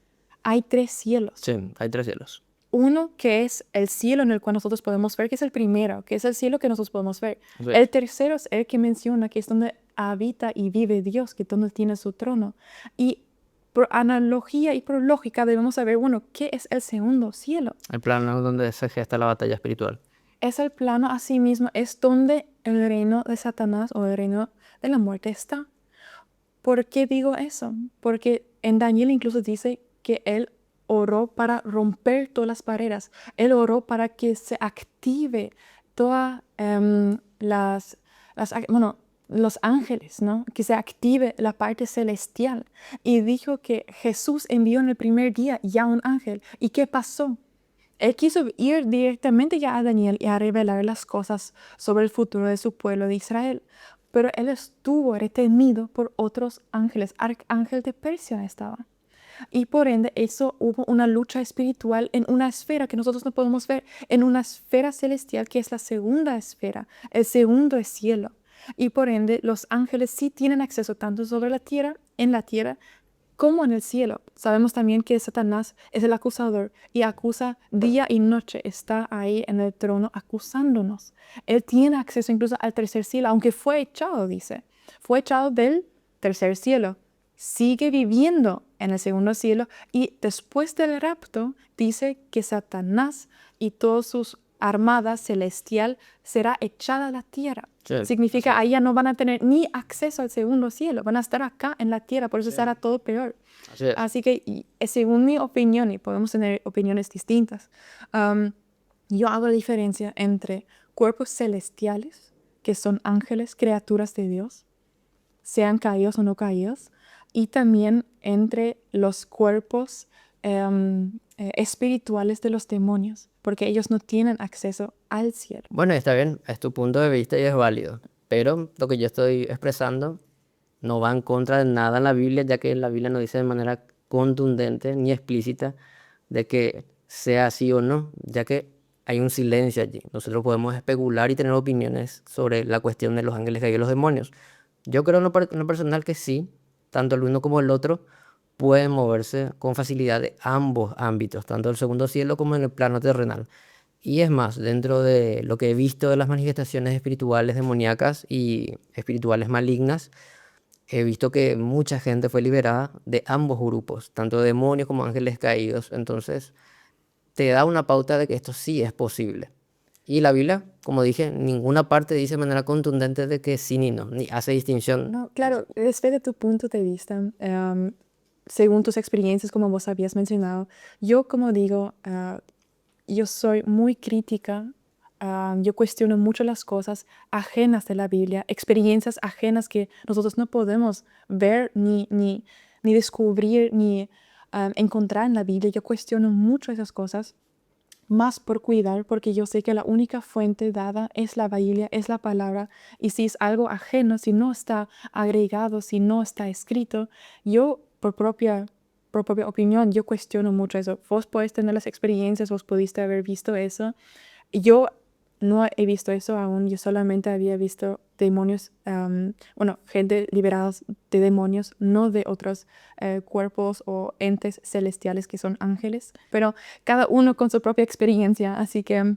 hay 3 cielos. Sí, hay tres cielos. Uno que es el cielo en el cual nosotros podemos ver, que es el primero, que es el cielo que nosotros podemos ver. Sí. El tercero es el que menciona, que es donde habita y vive Dios, que es donde tiene su trono. Y por analogía y por lógica debemos saber, bueno, ¿qué es el segundo cielo? El plano donde se gesta la batalla espiritual. Es el plano a sí mismo, es donde el reino de Satanás o el reino de la muerte está. ¿Por qué digo eso? Porque en Daniel incluso dice que él oró para romper todas las barreras. Él oró para que se active todas los ángeles, ¿no? Que se active la parte celestial. Y dijo que Jesús envió en el primer día ya un ángel. ¿Y qué pasó? Él quiso ir directamente ya a Daniel y a revelar las cosas sobre el futuro de su pueblo de Israel. Pero él estuvo retenido por otros ángeles. Arcángel de Persia estaba. Y por ende, eso hubo una lucha espiritual en una esfera que nosotros no podemos ver, en una esfera celestial que es la segunda esfera, el segundo cielo. Y por ende, los ángeles sí tienen acceso tanto sobre la tierra, en la tierra, como en el cielo. Sabemos también que Satanás es el acusador y acusa día y noche, está ahí en el trono acusándonos. Él tiene acceso incluso al tercer cielo, aunque fue echado, dice. Fue echado del tercer cielo. Sigue viviendo en el segundo cielo y después del rapto dice que Satanás y todas sus armadas celestial será echada a la tierra. Sí, Significa así es. ahí ya no van a tener ni acceso al segundo cielo, van a estar acá en la tierra, por eso Sí. será todo peor. Así es. Así que según mi opinión, y podemos tener opiniones distintas, yo hago la diferencia entre cuerpos celestiales, que son ángeles, criaturas de Dios, sean caídos o no caídos, y también entre los cuerpos espirituales de los demonios, porque ellos no tienen acceso al cielo. Bueno, está bien, es tu punto de vista y es válido, pero lo que yo estoy expresando no va en contra de nada en la Biblia, ya que la Biblia no dice de manera contundente ni explícita de que sea así o no, ya que hay un silencio allí. Nosotros podemos especular y tener opiniones sobre la cuestión de los ángeles caídos y los demonios. Yo creo en lo personal que sí, tanto el uno como el otro pueden moverse con facilidad de ambos ámbitos, tanto el segundo cielo como en el plano terrenal. Y es más, dentro de lo que he visto de las manifestaciones espirituales demoníacas y espirituales malignas, he visto que mucha gente fue liberada de ambos grupos, tanto demonios como ángeles caídos. Entonces, te da una pauta de que esto sí es posible. Y la Biblia, como dije, en ninguna parte dice de manera contundente de que sí ni no, ni hace distinción. No, claro, desde tu punto de vista, según tus experiencias, como vos habías mencionado, yo como digo, yo soy muy crítica, yo cuestiono mucho las cosas ajenas de la Biblia, experiencias ajenas que nosotros no podemos ver ni descubrir ni encontrar en la Biblia. Yo cuestiono mucho esas cosas, más por cuidar, porque yo sé que la única fuente dada es la Biblia, es la palabra, y si es algo ajeno, si no está agregado, si no está escrito, yo por propia opinión, yo cuestiono mucho eso. Vos podés tener las experiencias, vos pudiste haber visto eso. Yo no he visto eso aún, yo solamente había visto demonios, bueno, gente liberados de demonios, no de otros cuerpos o entes celestiales que son ángeles, pero cada uno con su propia experiencia, así que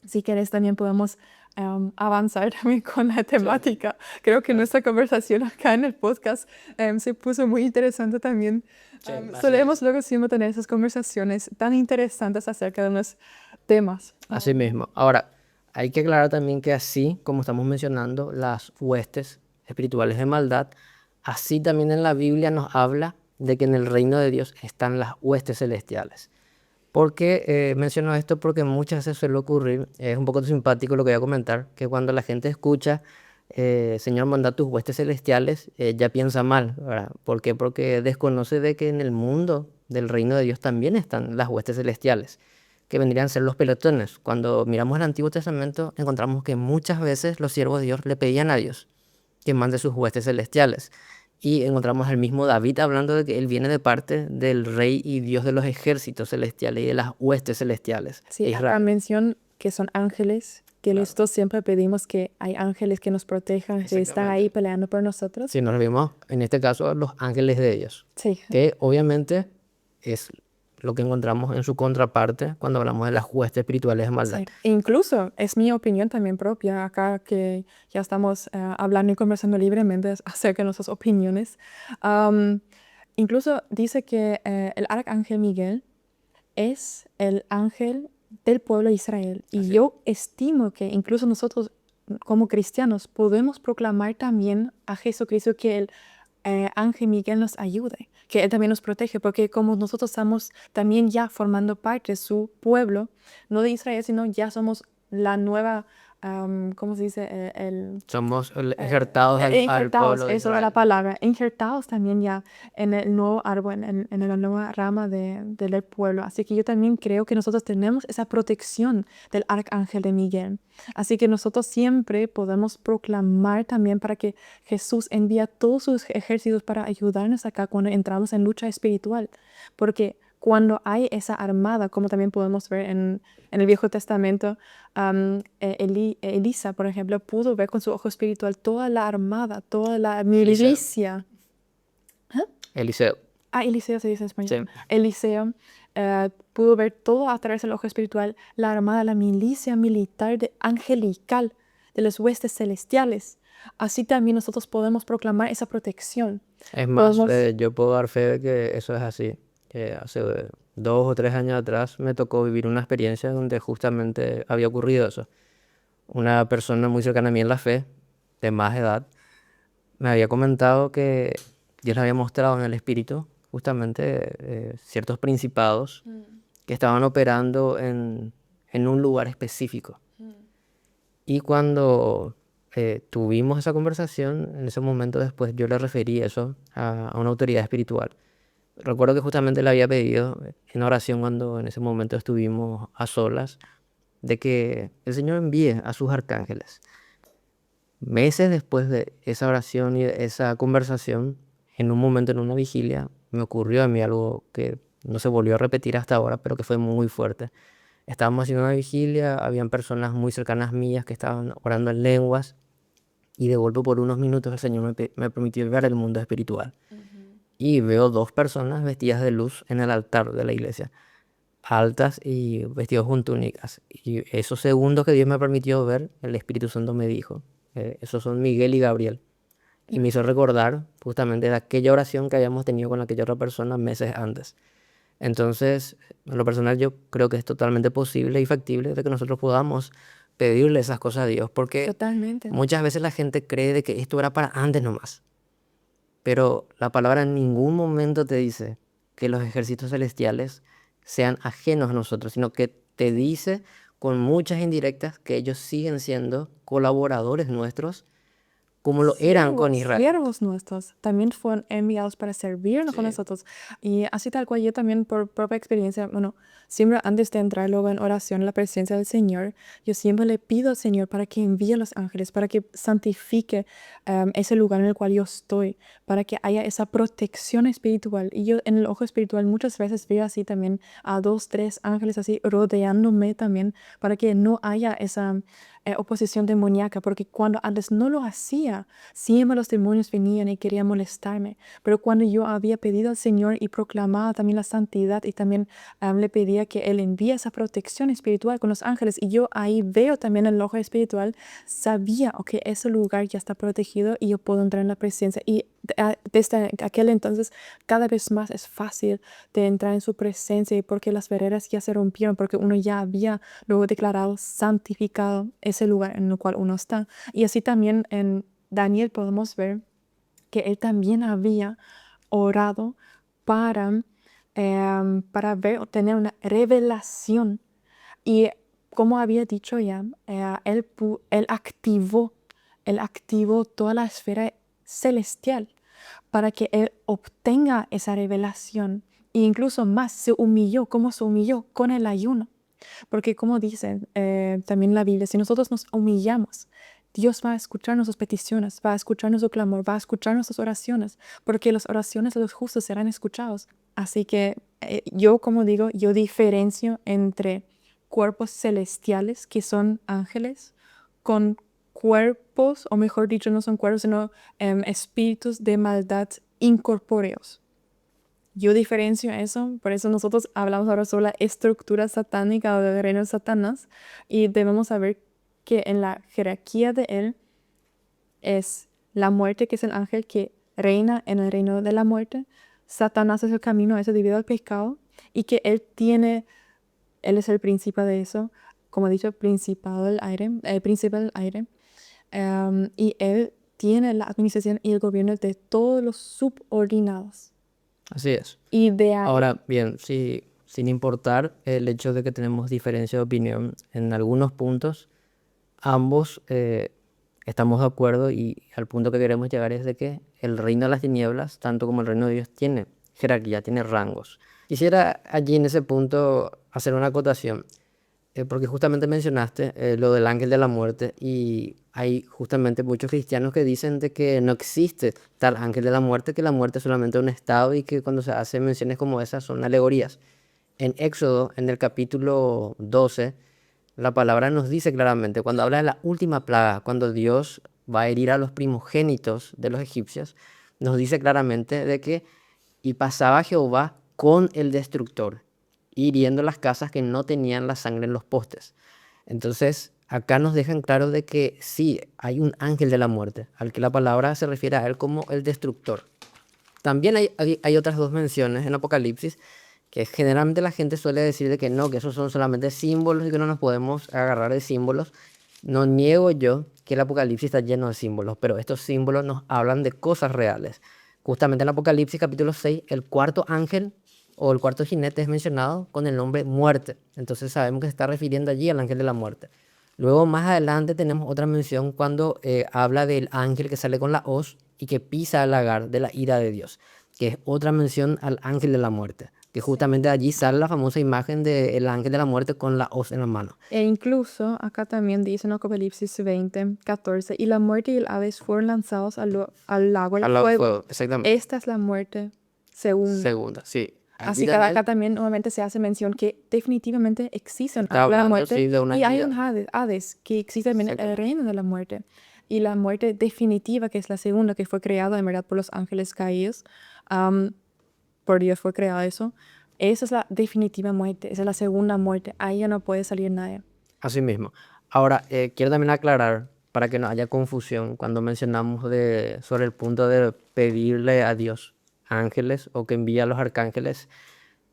si querés también podemos avanzar también con la temática. Creo que nuestra conversación acá en el podcast se puso muy interesante también. Sí, así Solemos es. luego siempre tener esas conversaciones tan interesantes acerca de unos temas. Así mismo. Ahora, hay que aclarar también que así como estamos mencionando las huestes espirituales de maldad, así también en la Biblia nos habla de que en el reino de Dios están las huestes celestiales. ¿Por qué menciono esto? Porque muchas veces suele ocurrir, es un poco simpático lo que voy a comentar, que cuando la gente escucha, Señor, manda tus huestes celestiales, ya piensa mal, ¿verdad? ¿Por qué? Porque desconoce de que en el mundo del reino de Dios también están las huestes celestiales, que vendrían a ser los pelotones. Cuando miramos el Antiguo Testamento, encontramos que muchas veces los siervos de Dios le pedían a Dios que mande sus huestes celestiales. Y encontramos al mismo David hablando de que él viene de parte del rey y Dios de los ejércitos celestiales y de las huestes celestiales Sí, de acá Israel. mención que son ángeles, que Claro, nosotros siempre pedimos que hay ángeles que nos protejan, que están ahí exactamente. peleando por nosotros. Si nos vemos, en este caso, los ángeles de ellos, Sí, que obviamente es lo que encontramos en su contraparte cuando hablamos de las huestes espirituales de maldad. sí. Incluso es mi opinión también propia, acá que ya estamos hablando y conversando libremente acerca de nuestras opiniones. Am, Incluso dice que el arcángel Miguel es el ángel del pueblo de Israel. Y Así es. yo estimo que incluso nosotros como cristianos podemos proclamar también a Jesucristo que el ángel Miguel nos ayude, que Él también nos protege, porque como nosotros estamos también ya formando parte de su pueblo, no de Israel, sino ya somos la nueva, ¿cómo se dice? Somos ejertados al Injertados, pueblo de eso era la Israel. palabra, injertados también ya en el nuevo árbol, en la nueva rama del pueblo. Así que yo también creo que nosotros tenemos esa protección del arcángel de Miguel. Así que nosotros siempre podemos proclamar también para que Jesús envía todos sus ejércitos para ayudarnos acá cuando entramos en lucha espiritual. Porque cuando hay esa armada, como también podemos ver en el Viejo Testamento, Elisa, por ejemplo, pudo ver con su ojo espiritual toda la armada, toda la Eliseo. milicia. Eliseo. Eliseo se dice en español. Sí. Eliseo pudo ver todo a través del ojo espiritual, la armada, la milicia militar angelical de los huestes celestiales. Así también nosotros podemos proclamar esa protección. Es más, Podemos, yo puedo dar fe de que eso es así. Que hace 2 o 3 años atrás me tocó vivir una experiencia donde justamente había ocurrido eso. Una persona muy cercana a mí en la fe, de más edad, me había comentado que Dios le había mostrado en el espíritu justamente ciertos principados que estaban operando en un lugar específico. Y cuando tuvimos esa conversación, en ese momento después yo le referí eso a una autoridad espiritual. Recuerdo que justamente le había pedido en oración cuando en ese momento estuvimos a solas, de que el Señor envíe a sus arcángeles. Meses después de esa oración y de esa conversación, en un momento en una vigilia, me ocurrió a mí algo que no se volvió a repetir hasta ahora, pero que fue muy fuerte. Estábamos haciendo una vigilia, habían personas muy cercanas mías que estaban orando en lenguas y de golpe por unos minutos el Señor me permitió ver el mundo espiritual. Y veo 2 personas vestidas de luz en el altar de la iglesia, altas y vestidos con túnicas. Y esos segundos que Dios me permitió ver, el Espíritu Santo me dijo, esos son Miguel y Gabriel. Y me hizo recordar justamente de aquella oración que habíamos tenido con aquella otra persona meses antes. Entonces, en lo personal yo creo que es totalmente posible y factible de que nosotros podamos pedirle esas cosas a Dios, porque totalmente. muchas veces la gente cree de que esto era para antes nomás. Pero la palabra en ningún momento te dice que los ejércitos celestiales sean ajenos a nosotros, sino que te dice con muchas indirectas que ellos siguen siendo colaboradores nuestros como lo eran con Israel. Siervos nuestros también fueron enviados para servirnos con Sí, nosotros. Y así tal cual yo también por propia experiencia, bueno, siempre antes de entrar luego en oración en la presencia del Señor, yo siempre le pido al Señor para que envíe a los ángeles, para que santifique ese lugar en el cual yo estoy, para que haya esa protección espiritual. Y yo en el ojo espiritual muchas veces veo así también a 2, 3 ángeles así rodeándome también, para que no haya esa oposición demoníaca, porque cuando antes no lo hacía, siempre los demonios venían y querían molestarme. Pero cuando yo había pedido al Señor y proclamaba también la santidad y también le pedía que Él envíe esa protección espiritual con los ángeles, y yo ahí veo también el ojo espiritual, sabía, ok, ese lugar ya está protegido y yo puedo entrar en la presencia. Y desde aquel entonces cada vez más es fácil de entrar en su presencia, y porque las barreras ya se rompieron, porque uno ya había luego declarado santificado ese lugar en el cual uno está. Y así también en Daniel podemos ver que él también había orado para, tener una revelación. Y como había dicho ya, él activó toda la esfera celestial para que él obtenga esa revelación. E incluso más, se humilló. ¿Cómo se humilló? Con el ayuno. Porque como dice también la Biblia, si nosotros nos humillamos, Dios va a escuchar nuestras peticiones, va a escuchar nuestro clamor, va a escuchar nuestras oraciones, porque las oraciones de los justos serán escuchados. Así que yo, como digo, yo diferencio entre cuerpos celestiales, que son ángeles, con cuerpos, o mejor dicho, no son cuerpos, sino espíritus de maldad incorpóreos. Yo diferencio eso, por eso nosotros hablamos ahora sobre la estructura satánica o del reino de Satanás, y debemos saber que en la jerarquía de él es la muerte, que es el ángel que reina en el reino de la muerte. Satanás es el camino a eso debido al pecado, y que él es el príncipe de eso, como he dicho, principado del aire, el príncipe del aire, y él tiene la administración y el gobierno de todos los subordinados. así es. Y de ahí, Ahora, bien, sin importar el hecho de que tenemos diferencia de opinión en algunos puntos, ambos estamos de acuerdo, y al punto que queremos llegar es de que el reino de las tinieblas, tanto como el reino de Dios, tiene jerarquía, tiene rangos. Quisiera allí en ese punto hacer una acotación, porque justamente mencionaste lo del ángel de la muerte, y hay justamente muchos cristianos que dicen de que no existe tal ángel de la muerte, que la muerte es solamente un estado y que cuando se hacen menciones como esas son alegorías. En Éxodo, en el capítulo 12, la palabra nos dice claramente, cuando habla de la última plaga, cuando Dios va a herir a los primogénitos de los egipcios, nos dice claramente de que Y pasaba Jehová con el destructor, hiriendo las casas que no tenían la sangre en los postes. Entonces, acá nos dejan claro de que sí, hay un ángel de la muerte, al que la palabra se refiere a él como el destructor. También hay otras dos menciones en Apocalipsis, que generalmente la gente suele decir de que no, que esos son solamente símbolos y que no nos podemos agarrar de símbolos. No niego yo que el Apocalipsis está lleno de símbolos, pero estos símbolos nos hablan de cosas reales. Justamente en Apocalipsis capítulo 6, el cuarto ángel o el cuarto jinete es mencionado con el nombre muerte. Entonces sabemos que se está refiriendo allí al ángel de la muerte. Luego más adelante tenemos otra mención cuando habla del ángel que sale con la hoz y que pisa el lagar de la ira de Dios, que es otra mención al ángel de la muerte, que justamente allí sale la famosa imagen del ángel de la muerte con la hoz en la mano. E incluso acá también dice en Apocalipsis 20:14, y la muerte y el Hades fueron lanzados al lago del Al lado del fuego. fuego, exactamente. Esta es la muerte segunda. Segunda, sí. Así Allí que acá también también nuevamente se hace mención que definitivamente existe un está ángel de la hablando, muerte sí, de una y hay un entidad. Hades, que existe también el Exactamente. reino de la muerte. Y la muerte definitiva, que es la segunda, que fue creada en verdad por los ángeles caídos, am, por Dios fue creado eso. Esa es la definitiva muerte, esa es la segunda muerte. Ahí ya no puede salir nadie. Así mismo. Ahora, quiero también aclarar, para que no haya confusión, cuando mencionamos sobre el punto de pedirle a Dios ángeles o que envíe a los arcángeles,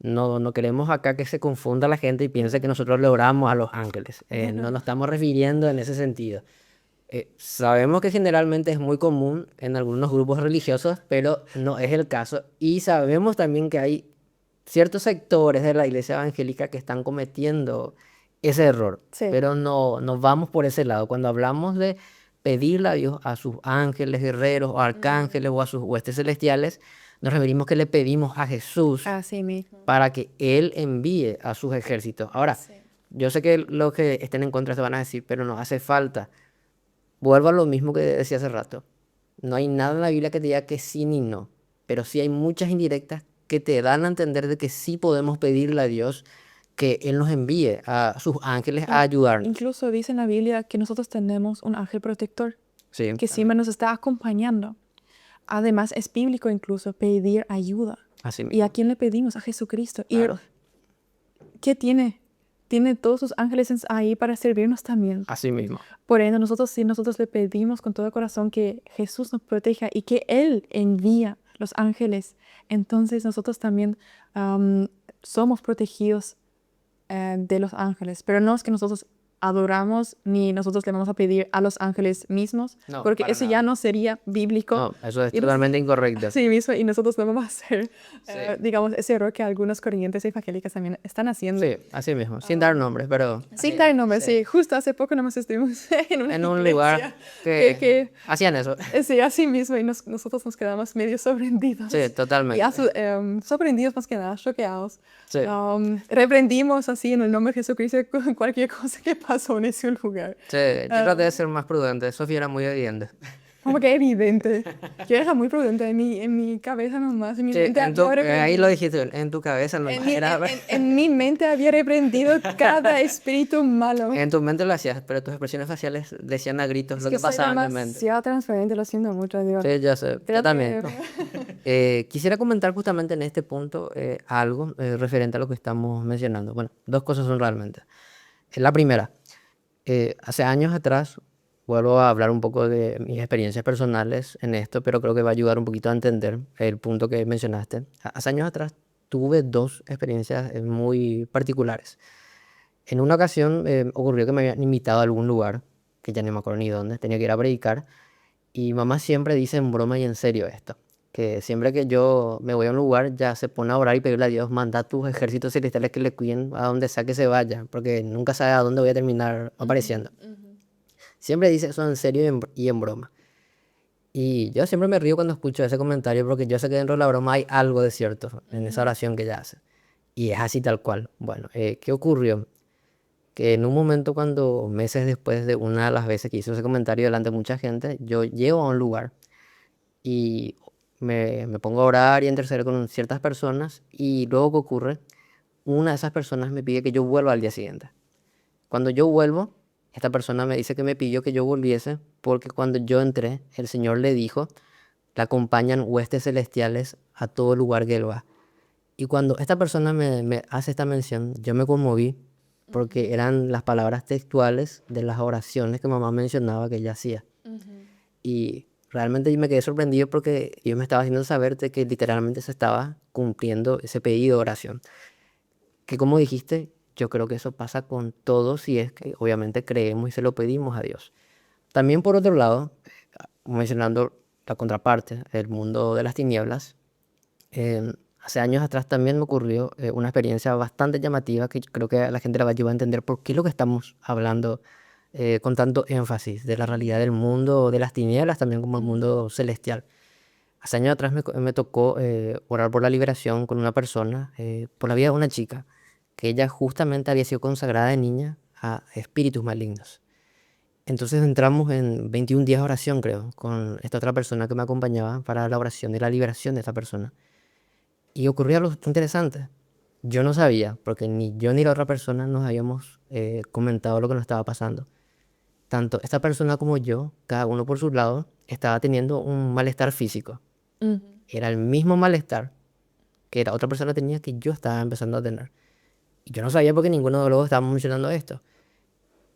no queremos acá que se confunda la gente y piense que nosotros le oramos a los ángeles. No nos estamos refiriendo en ese sentido. Sabemos que generalmente es muy común en algunos grupos religiosos, pero no es el caso. Y sabemos también que hay ciertos sectores de la iglesia evangélica que están cometiendo ese error, Sí. pero no vamos por ese lado. Cuando hablamos de pedirle a Dios a sus ángeles, guerreros o arcángeles o a sus huestes celestiales, nos referimos que le pedimos a Jesús Así mismo. para que Él envíe a sus ejércitos. Ahora, Sí. yo sé que los que estén en contra se van a decir, pero nos hace falta. Vuelvo a lo mismo que decía hace rato. No hay nada en la Biblia que te diga que sí ni no, pero sí hay muchas indirectas que te dan a entender de que sí podemos pedirle a Dios que Él nos envíe a sus ángeles a ayudarnos. Incluso dice en la Biblia que nosotros tenemos un ángel protector Sí, que siempre nos está acompañando. Además, es bíblico incluso pedir ayuda. así ¿Y a mismo. quién le pedimos? A Jesucristo. Claro, ¿Qué tiene? Tiene todos sus ángeles ahí para servirnos también. así mismo. Por ende, nosotros le pedimos con todo corazón que Jesús nos proteja y que Él envía los ángeles. Entonces nosotros también somos protegidos de los ángeles. Pero no es que nosotros adoramos ni nosotros le vamos a pedir a los ángeles mismos, No, porque para eso nada. ya no sería bíblico. No, eso es Y totalmente incorrecto. así mismo, y nosotros no vamos a hacer, Sí. digamos, ese error que algunos corrientes evangélicas también están haciendo. Sí, así mismo, sin dar nombres, pero Sin dar nombres, sí. Justo hace poco nomás estuvimos en una en un iglesia lugar que que hacían eso. sí, así mismo, y nosotros nos quedamos medio sorprendidos. Sí, totalmente. Y sorprendidos más que nada, choqueados. Sí. Reprendimos así en el nombre de Jesucristo cualquier cosa que pasó en ese lugar. Sí, yo traté de ser más prudente. Sofía era muy evidente. Como que evidente. Yo era muy prudente en mi cabeza nomás, en mi Sí, mente había ahí reprendido. lo dijiste, en tu cabeza no era. En mi mente había reprendido cada espíritu malo. En tu mente lo hacías, pero tus expresiones faciales decían a gritos lo que Que soy pasaba en tu mente. demasiado transparente, lo siento mucho, Dios. Sí, ya sé, yo Creo también. que- Quisiera comentar justamente en este punto algo referente a lo que estamos mencionando. Bueno, dos cosas son realmente. La primera, hace años atrás, vuelvo a hablar un poco de mis experiencias personales en esto, pero creo que va a ayudar un poquito a entender el punto que mencionaste. Hace años atrás tuve dos experiencias muy particulares. En una ocasión ocurrió que me habían invitado a algún lugar, que ya no me acuerdo ni dónde, tenía que ir a predicar, y mamá siempre dice en broma y en serio esto, que siempre que yo me voy a un lugar ya se pone a orar y pedirle a Dios, manda a tus ejércitos celestiales que le cuiden a donde sea que se vaya, porque nunca sabe a dónde voy a terminar apareciendo. Siempre dice eso en serio y en broma. Y yo siempre me río cuando escucho ese comentario porque yo sé que dentro de la broma hay algo de cierto en esa oración que ella hace. Y es así tal cual. Bueno, ¿qué ocurrió? Que en un momento cuando, meses después de una de las veces que hizo ese comentario delante de mucha gente, yo llego a un lugar y me pongo a orar y a interceder con ciertas personas y luego que ocurre, una de esas personas me pide que yo vuelva al día siguiente. Cuando yo vuelvo, esta persona me dice que me pidió que yo volviese porque cuando yo entré, el Señor le dijo, le acompañan huestes celestiales a todo lugar que él va. Y cuando esta persona me hace esta mención, yo me conmoví porque eran las palabras textuales de las oraciones que mamá mencionaba que ella hacía. Y realmente yo me quedé sorprendido porque yo me estaba haciendo saber de que literalmente se estaba cumpliendo ese pedido de oración. Que como dijiste, yo creo que eso pasa con todos si es que obviamente creemos y se lo pedimos a Dios. También por otro lado, mencionando la contraparte, el mundo de las tinieblas, hace años atrás también me ocurrió una experiencia bastante llamativa que yo creo que a la gente la va a ayudar a entender por qué es lo que estamos hablando con tanto énfasis de la realidad del mundo de las tinieblas, también como el mundo celestial. Hace años atrás me tocó orar por la liberación con una persona, por la vida de una chica, que ella justamente había sido consagrada de niña a espíritus malignos. Entonces entramos en 21 días de oración, creo, con esta otra persona que me acompañaba para la oración de la liberación de esta persona. Y ocurrió algo interesante. Yo no sabía, porque ni yo ni la otra persona nos habíamos comentado lo que nos estaba pasando. Tanto esta persona como yo, cada uno por su lado, estaba teniendo un malestar físico. Era el mismo malestar que la otra persona tenía que yo estaba empezando a tener. Y yo no sabía porque ninguno de los dos estábamos mencionando esto.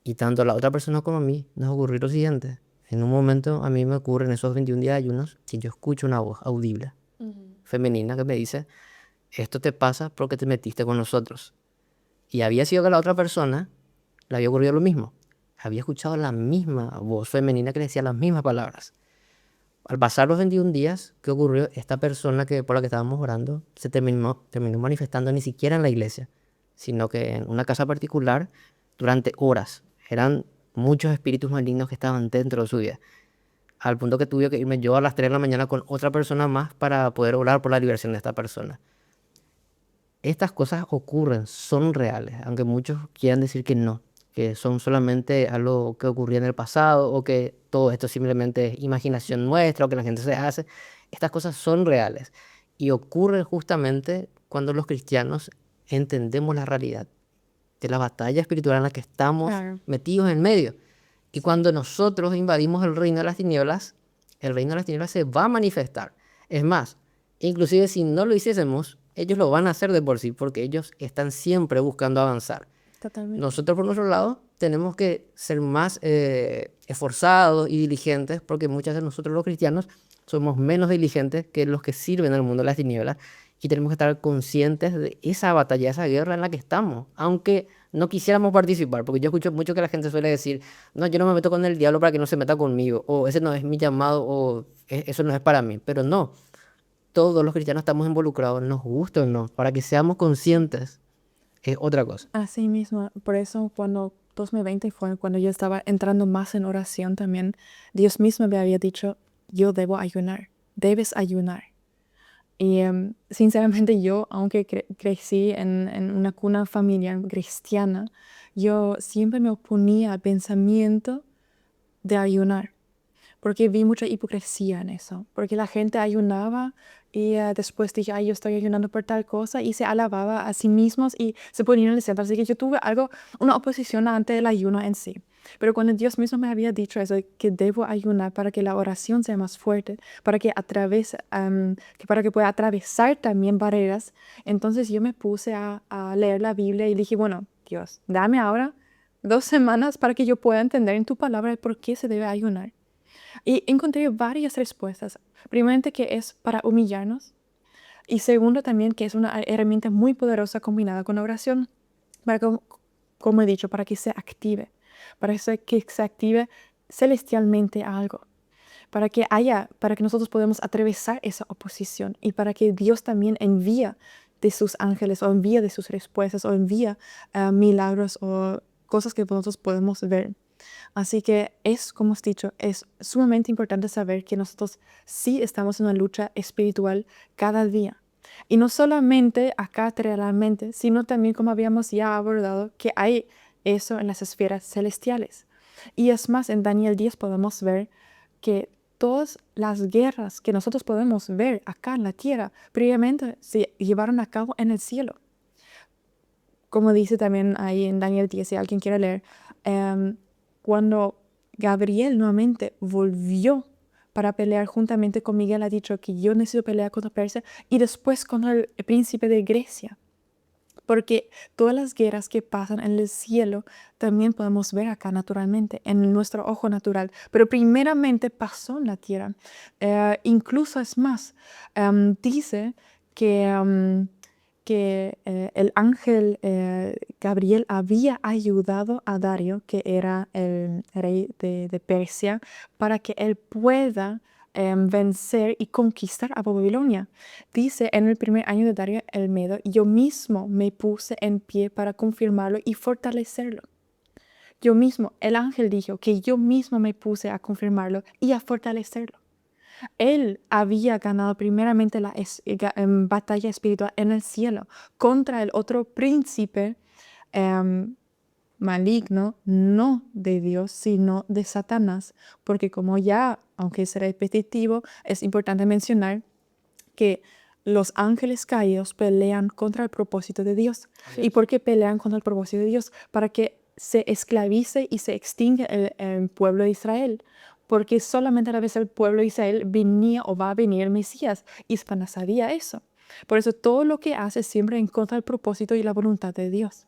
Y tanto a la otra persona como a mí nos ocurrió lo siguiente. En un momento a mí me ocurre en esos 21 días de ayunos que yo escucho una voz audible, femenina, que me dice, esto te pasa porque te metiste con nosotros. Y había sido que a la otra persona le había ocurrido lo mismo. Había escuchado la misma voz femenina que le decía las mismas palabras. Al pasar los 21 días, ¿qué ocurrió? Esta persona por la que estábamos orando se terminó manifestando ni siquiera en la iglesia, sino que en una casa particular durante horas. Eran muchos espíritus malignos que estaban dentro de su vida. Al punto que tuve que irme yo a las 3 de la mañana con otra persona más para poder orar por la liberación de esta persona. Estas cosas ocurren, son reales, aunque muchos quieran decir que no, que son solamente algo que ocurrió en el pasado o que todo esto simplemente es imaginación nuestra o que la gente se hace. Estas cosas son reales y ocurren justamente cuando los cristianos entendemos la realidad de la batalla espiritual en la que estamos Claro. metidos en medio. Y cuando nosotros invadimos el reino de las tinieblas, el reino de las tinieblas se va a manifestar. Es más, inclusive si no lo hiciésemos, ellos lo van a hacer de por sí, porque ellos están siempre buscando avanzar. Totalmente. Nosotros por nuestro lado tenemos que ser más esforzados y diligentes, porque muchas de nosotros los cristianos somos menos diligentes que los que sirven al mundo de las tinieblas y tenemos que estar conscientes de esa batalla, esa guerra en la que estamos, aunque no quisiéramos participar, porque yo escucho mucho que la gente suele decir, no, yo no me meto con el diablo para que no se meta conmigo, o ese no es mi llamado, o eso no es para mí, pero no, todos los cristianos estamos involucrados, nos gusta o no, para que seamos conscientes es otra cosa. Así mismo, por eso cuando 2020 fue cuando yo estaba entrando más en oración también, Dios mismo me había dicho, yo debo ayunar, debes ayunar. Y sinceramente yo, aunque crecí en una cuna familiar cristiana, yo siempre me oponía al pensamiento de ayunar, porque vi mucha hipocresía en eso, porque la gente ayunaba y después dije, ay, yo estoy ayunando por tal cosa, y se alababa a sí mismos y se ponían en el centro. Así que yo tuve una oposición ante el ayuno en sí. Pero cuando Dios mismo me había dicho eso, que debo ayunar para que la oración sea más fuerte, para que para que pueda atravesar también barreras, entonces yo me puse a leer la Biblia y dije, bueno, Dios, dame ahora 2 semanas para que yo pueda entender en tu palabra por qué se debe ayunar. Y encontré varias respuestas. Primeramente que es para humillarnos. Y segundo también que es una herramienta muy poderosa combinada con la oración. Para que, como he dicho, para que se active. Que se active celestialmente algo. Para que nosotros podamos atravesar esa oposición. Y para que Dios también envía de sus ángeles o envía de sus respuestas o envía milagros o cosas que nosotros podemos ver. Así que como has dicho, es sumamente importante saber que nosotros sí estamos en una lucha espiritual cada día. Y no solamente acá terrenalmente, sino también, como habíamos ya abordado, que hay eso en las esferas celestiales. Y es más, en Daniel 10 podemos ver que todas las guerras que nosotros podemos ver acá en la tierra, previamente se llevaron a cabo en el cielo. Como dice también ahí en Daniel 10, si alguien quiere leer, cuando Gabriel nuevamente volvió para pelear juntamente con Miguel ha dicho que yo necesito pelear contra Persia y después con el príncipe de Grecia. Porque todas las guerras que pasan en el cielo también podemos ver acá naturalmente, en nuestro ojo natural. Pero primeramente pasó en la tierra. Incluso es más, dice que el ángel Gabriel había ayudado a Darío, que era el rey de Persia, para que él pueda vencer y conquistar a Babilonia. Dice en el primer año de Darío el Medo, yo mismo me puse en pie para confirmarlo y fortalecerlo. Yo mismo, el ángel dijo que yo mismo me puse a confirmarlo y a fortalecerlo. Él había ganado primeramente la batalla espiritual en el cielo contra el otro príncipe maligno, no de Dios, sino de Satanás, porque como ya, aunque es repetitivo, es importante mencionar que los ángeles caídos pelean contra el propósito de Dios. ¿Y por qué pelean contra el propósito de Dios? Para que se esclavice y se extinga el pueblo de Israel. Porque solamente a la vez el pueblo de Israel venía o va a venir el Mesías. Y Satanás sabía eso. Por eso todo lo que hace es siempre en contra del propósito y la voluntad de Dios.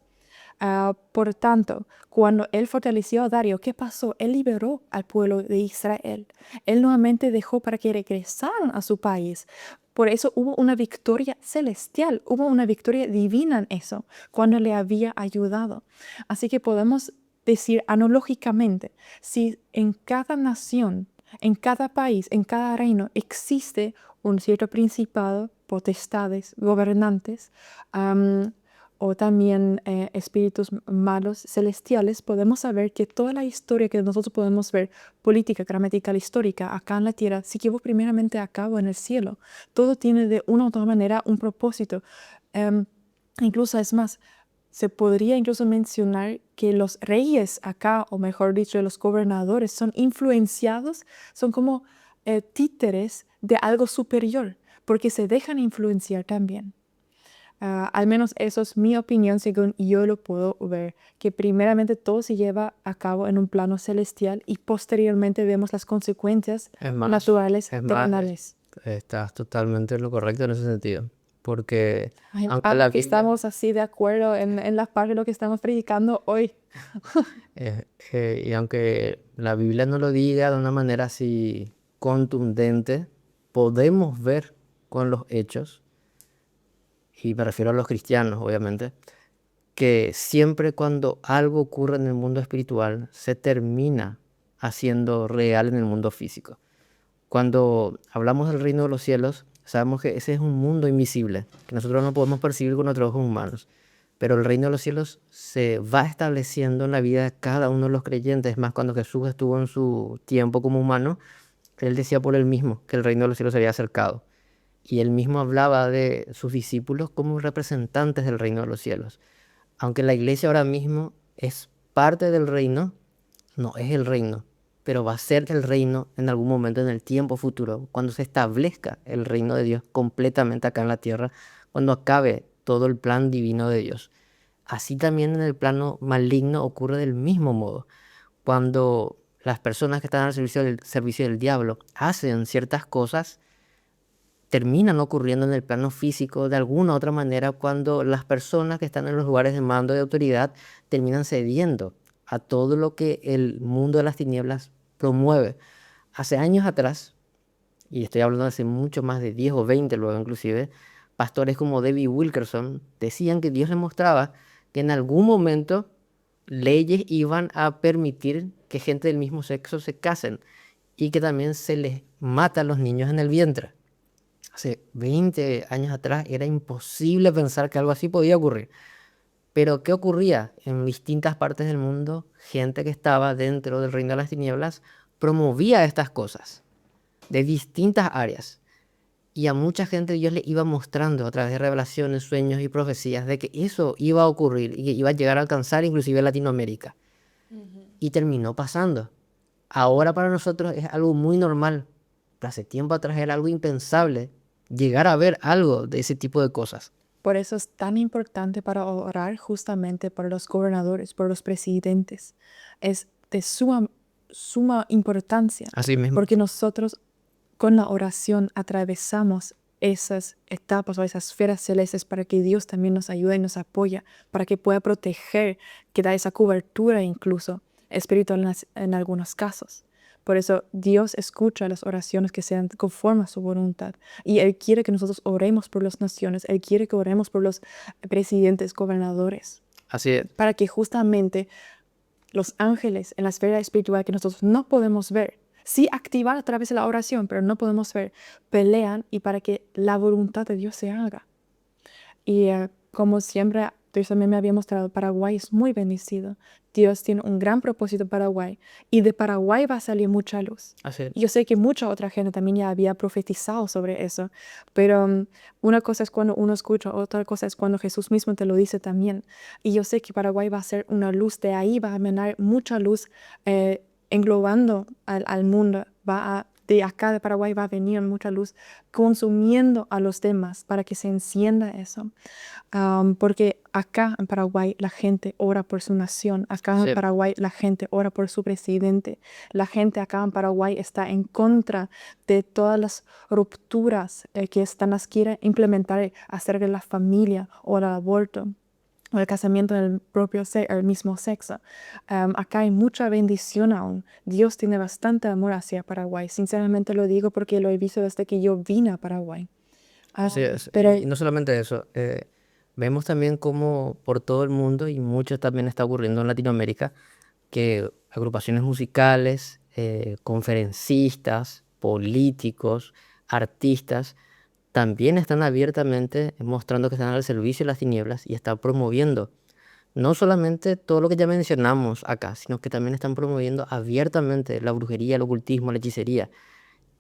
Por tanto, cuando él fortaleció a Darío, ¿qué pasó? Él liberó al pueblo de Israel. Él nuevamente dejó para que regresaran a su país. Por eso hubo una victoria celestial, hubo una victoria divina en eso, cuando le había ayudado. Así que podemos decir analógicamente, si en cada nación, en cada país, en cada reino existe un cierto principado, potestades, gobernantes, o también espíritus malos celestiales, podemos saber que toda la historia que nosotros podemos ver, política, gramatical, histórica, acá en la tierra, se llevó primeramente a cabo en el cielo. Todo tiene de una u otra manera un propósito. Incluso es más, se podría incluso mencionar que los reyes acá, o mejor dicho, los gobernadores, son influenciados, son como títeres de algo superior, porque se dejan influenciar también. Al menos eso es mi opinión según yo lo puedo ver, que primeramente todo se lleva a cabo en un plano celestial y posteriormente vemos las consecuencias naturales terrenales. Estás totalmente en lo correcto en ese sentido. Porque Ay, aunque la que Biblia, estamos así de acuerdo en la parte de lo que estamos predicando hoy. y aunque la Biblia no lo diga de una manera así contundente, podemos ver con los hechos, y me refiero a los cristianos, obviamente, que siempre cuando algo ocurre en el mundo espiritual, se termina haciendo real en el mundo físico. Cuando hablamos del reino de los cielos, sabemos que ese es un mundo invisible, que nosotros no podemos percibir con nuestros ojos humanos. Pero el reino de los cielos se va estableciendo en la vida de cada uno de los creyentes. Es más, cuando Jesús estuvo en su tiempo como humano, él decía por él mismo que el reino de los cielos se había acercado. Y él mismo hablaba de sus discípulos como representantes del reino de los cielos. Aunque la iglesia ahora mismo es parte del reino, no es el reino, pero va a ser el reino en algún momento en el tiempo futuro, cuando se establezca el reino de Dios completamente acá en la tierra, cuando acabe todo el plan divino de Dios. Así también en el plano maligno ocurre del mismo modo. Cuando las personas que están al servicio del diablo hacen ciertas cosas, terminan ocurriendo en el plano físico de alguna u otra manera cuando las personas que están en los lugares de mando y de autoridad terminan cediendo a todo lo que el mundo de las tinieblas promueve. Hace años atrás, y estoy hablando de hace mucho más de 10 o 20 luego inclusive, pastores como David Wilkerson decían que Dios les mostraba que en algún momento leyes iban a permitir que gente del mismo sexo se casen y que también se les mata a los niños en el vientre. Hace 20 años atrás era imposible pensar que algo así podía ocurrir. Pero ¿qué ocurría? En distintas partes del mundo, gente que estaba dentro del reino de las tinieblas promovía estas cosas de distintas áreas. Y a mucha gente Dios le iba mostrando a través de revelaciones, sueños y profecías de que eso iba a ocurrir y que iba a llegar a alcanzar inclusive Latinoamérica. Y terminó pasando. Ahora para nosotros es algo muy normal. Pero hace tiempo atrás era algo impensable llegar a ver algo de ese tipo de cosas. Por eso es tan importante para orar justamente por los gobernadores, por los presidentes. Es de suma importancia, Así mismo. porque nosotros con la oración atravesamos esas etapas o esas esferas celestes para que Dios también nos ayude y nos apoya, para que pueda proteger, que da esa cobertura incluso espiritual en algunos casos. Por eso Dios escucha las oraciones que sean conforme a su voluntad. Y Él quiere que nosotros oremos por las naciones. Él quiere que oremos por los presidentes, gobernadores, Así es. para que justamente los ángeles en la esfera espiritual que nosotros no podemos ver, sí activar a través de la oración, pero no podemos ver, pelean y para que la voluntad de Dios se haga. Y como siempre, Dios también me había mostrado, Paraguay es muy bendecido. Dios tiene un gran propósito para Paraguay y de Paraguay va a salir mucha luz. Así es. Y yo sé que mucha otra gente también ya había profetizado sobre eso, pero una cosa es cuando uno escucha, otra cosa es cuando Jesús mismo te lo dice también. Y yo sé que Paraguay va a ser una luz, de ahí va a emanar mucha luz englobando al mundo, de acá de Paraguay va a venir mucha luz consumiendo a los demás para que se encienda eso. Porque acá en Paraguay la gente ora por su nación, acá en Sí. Paraguay la gente ora por su presidente, la gente acá en Paraguay está en contra de todas las rupturas que Satanás quiere implementar acerca de la familia o el aborto o el casamiento del el mismo sexo. Acá hay mucha bendición aún. Dios tiene bastante amor hacia Paraguay. Sinceramente lo digo porque lo he visto desde que yo vine a Paraguay. Así es. Pero Y no solamente eso, vemos también cómo por todo el mundo, y mucho también está ocurriendo en Latinoamérica, que agrupaciones musicales, conferencistas, políticos, artistas, también están abiertamente mostrando que están al servicio de las tinieblas y están promoviendo no solamente todo lo que ya mencionamos acá, sino que también están promoviendo abiertamente la brujería, el ocultismo, la hechicería.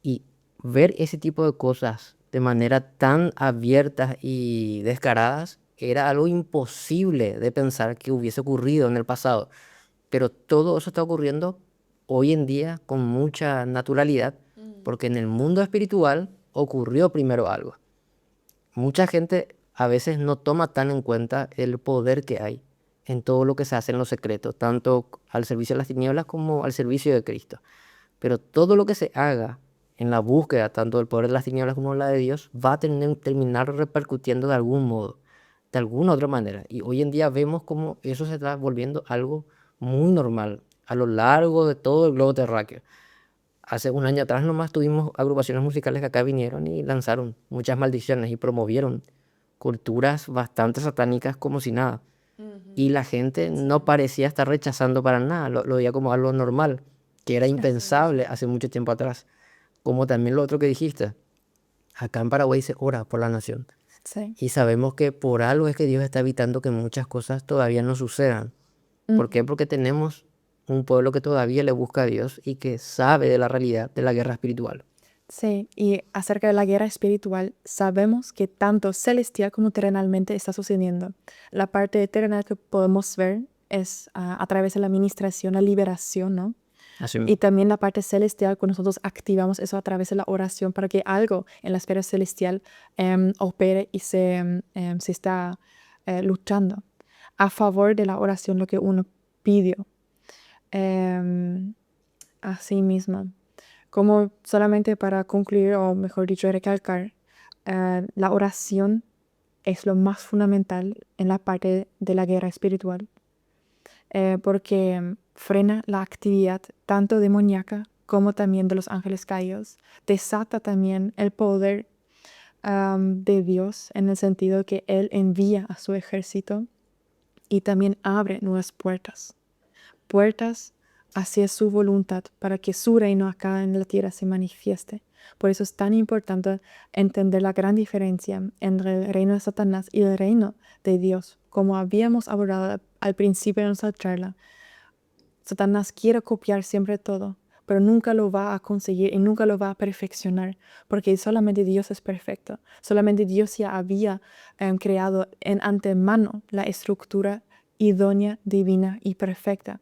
Y ver ese tipo de cosas de manera tan abiertas y descaradas era algo imposible de pensar que hubiese ocurrido en el pasado. Pero todo eso está ocurriendo hoy en día con mucha naturalidad, porque en el mundo espiritual ocurrió primero algo. Mucha gente a veces no toma tan en cuenta el poder que hay en todo lo que se hace en lo secreto, tanto al servicio de las tinieblas como al servicio de Cristo. Pero todo lo que se haga en la búsqueda, tanto del poder de las tinieblas como la de Dios, va a terminar repercutiendo de algún modo, de alguna otra manera. Y hoy en día vemos cómo eso se está volviendo algo muy normal a lo largo de todo el globo terráqueo. Hace un año atrás nomás tuvimos agrupaciones musicales que acá vinieron y lanzaron muchas maldiciones y promovieron culturas bastante satánicas como si nada. Y la gente no parecía estar rechazando para nada, lo veía como algo normal, que era impensable hace mucho tiempo atrás. Como también lo otro que dijiste, acá en Paraguay se ora por la nación. sí. Y sabemos que por algo es que Dios está evitando que muchas cosas todavía no sucedan. ¿Por qué? Porque tenemos un pueblo que todavía le busca a Dios y que sabe de la realidad de la guerra espiritual. Sí, y acerca de la guerra espiritual, sabemos que tanto celestial como terrenalmente está sucediendo. La parte terrenal que podemos ver es a través de la administración, la liberación, ¿no? Así Y también la parte celestial, cuando nosotros activamos eso a través de la oración para que algo en la esfera celestial opere y se está luchando a favor de la oración, lo que uno pidió. Em, Así mismo. Como solamente para concluir, o mejor dicho, recalcar, la oración es lo más fundamental en la parte de la guerra espiritual, porque frena la actividad tanto demoníaca como también de los ángeles caídos. Desata también el poder de Dios en el sentido que Él envía a su ejército y también abre nuevas puertas. Puertas hacia su voluntad para que su reino acá en la tierra se manifieste. Por eso es tan importante entender la gran diferencia entre el reino de Satanás y el reino de Dios. Como habíamos abordado al principio de nuestra charla, Satanás quiere copiar siempre todo, pero nunca lo va a conseguir y nunca lo va a perfeccionar, porque solamente Dios es perfecto. Solamente Dios ya había creado en antemano la estructura idónea, divina y perfecta.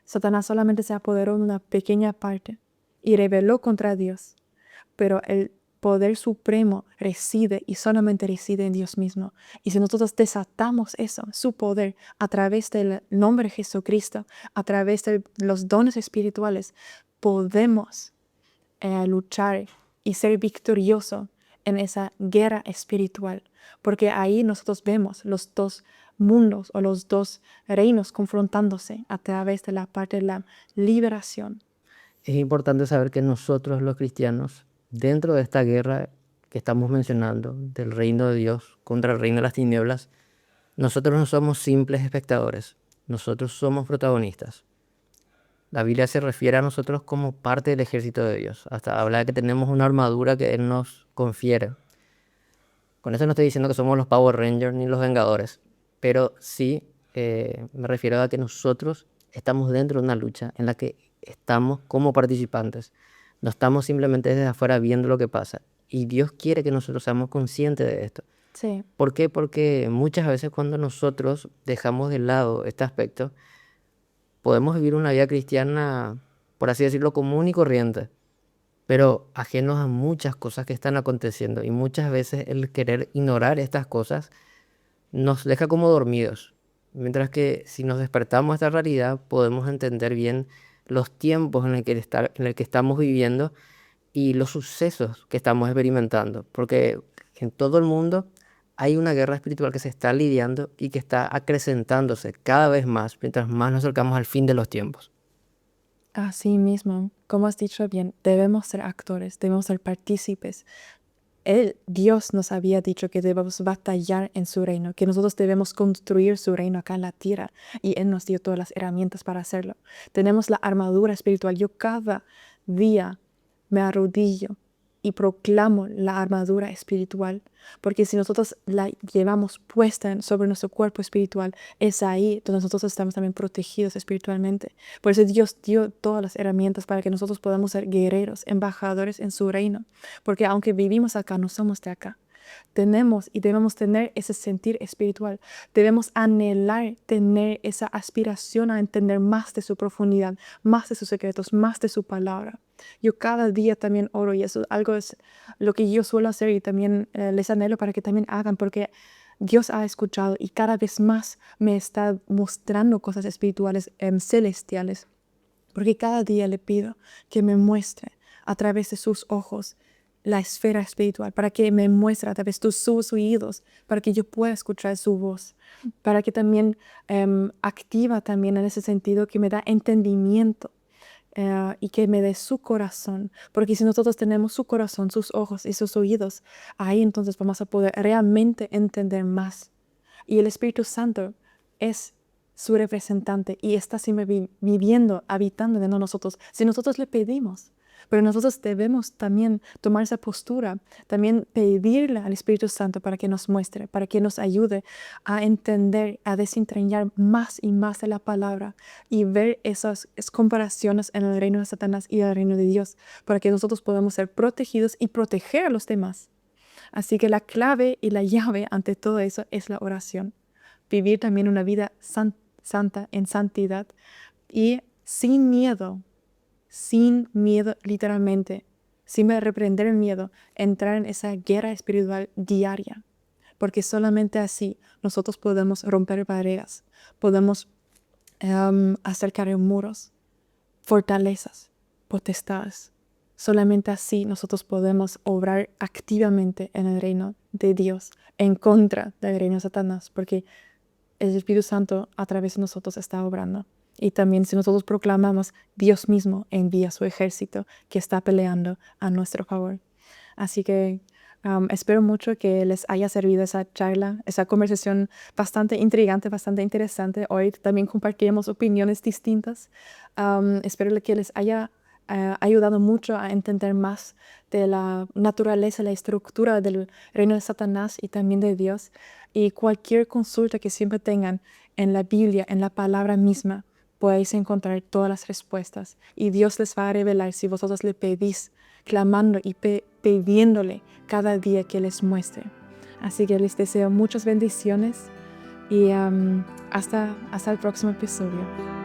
Satanás solamente se apoderó de una pequeña parte y rebeló contra Dios, pero el poder supremo reside y solamente reside en Dios mismo. Y si nosotros desatamos eso, su poder, a través del nombre de Jesucristo, a través de los dones espirituales, podemos luchar y ser victorioso en esa guerra espiritual, porque ahí nosotros vemos los dos mundos o los dos reinos confrontándose a través de la parte de la liberación. Es importante saber que nosotros los cristianos, dentro de esta guerra que estamos mencionando, del reino de Dios contra el reino de las tinieblas, nosotros no somos simples espectadores, nosotros somos protagonistas. La Biblia se refiere a nosotros como parte del ejército de Dios. Hasta habla de que tenemos una armadura que Él nos confiere. Con eso no estoy diciendo que somos los Power Rangers ni los Vengadores, pero sí me refiero a que nosotros estamos dentro de una lucha en la que estamos como participantes. No estamos simplemente desde afuera viendo lo que pasa. Y Dios quiere que nosotros seamos conscientes de esto. Sí, ¿Por qué? Porque muchas veces cuando nosotros dejamos de lado este aspecto, podemos vivir una vida cristiana, por así decirlo, común y corriente, pero ajenos a muchas cosas que están aconteciendo. Y muchas veces el querer ignorar estas cosas nos deja como dormidos. Mientras que si nos despertamos a esta realidad, podemos entender bien los tiempos en el que estamos viviendo y los sucesos que estamos experimentando. Porque en todo el mundo hay una guerra espiritual que se está lidiando y que está acrecentándose cada vez más mientras más nos acercamos al fin de los tiempos. así mismo, como has dicho bien, debemos ser actores, debemos ser partícipes. Dios nos había dicho que debemos batallar en su reino, que nosotros debemos construir su reino acá en la tierra, y Él nos dio todas las herramientas para hacerlo. Tenemos la armadura espiritual. Yo cada día me arrodillo y proclamo la armadura espiritual, porque si nosotros la llevamos puesta sobre nuestro cuerpo espiritual, es ahí donde nosotros estamos también protegidos espiritualmente. Por eso Dios dio todas las herramientas para que nosotros podamos ser guerreros, embajadores en su reino, porque aunque vivimos acá, no somos de acá. Tenemos y debemos tener ese sentir espiritual. Debemos anhelar tener esa aspiración a entender más de su profundidad, más de sus secretos, más de su palabra. Yo cada día también oro, y eso algo es lo que yo suelo hacer, y también les anhelo para que también hagan, porque Dios ha escuchado y cada vez más me está mostrando cosas espirituales, celestiales, porque cada día le pido que me muestre a través de sus ojos la esfera espiritual, para que me muestre a través de sus oídos, para que yo pueda escuchar su voz, para que también activa también en ese sentido, que me da entendimiento, y que me dé su corazón, porque si nosotros tenemos su corazón, sus ojos y sus oídos, ahí entonces vamos a poder realmente entender más. Y el Espíritu Santo es su representante y está siempre viviendo, habitando dentro de nosotros, si nosotros le pedimos. Pero nosotros debemos también tomar esa postura, también pedirle al Espíritu Santo para que nos muestre, para que nos ayude a entender, a desentrañar más y más de la palabra y ver esas comparaciones en el reino de Satanás y el reino de Dios, para que nosotros podamos ser protegidos y proteger a los demás. Así que la clave y la llave ante todo eso es la oración. Vivir también una vida santa, en santidad y sin miedo literalmente, sin reprender el miedo, entrar en esa guerra espiritual diaria. Porque solamente así nosotros podemos romper barreras, podemos acercar muros, fortalezas, potestades. Solamente así nosotros podemos obrar activamente en el reino de Dios, en contra del reino de Satanás, porque el Espíritu Santo a través de nosotros está obrando. Y también si nosotros proclamamos, Dios mismo envía su ejército que está peleando a nuestro favor. Así que espero mucho que les haya servido esa charla, esa conversación bastante intrigante, bastante interesante. Hoy también compartiremos opiniones distintas. Espero que les haya ayudado mucho a entender más de la naturaleza, la estructura del reino de Satanás y también de Dios. Y cualquier consulta que siempre tengan en la Biblia, en la palabra misma, podéis encontrar todas las respuestas. Y Dios les va a revelar si vosotros le pedís, clamando y pidiéndole cada día que les muestre. Así que les deseo muchas bendiciones y hasta el próximo episodio.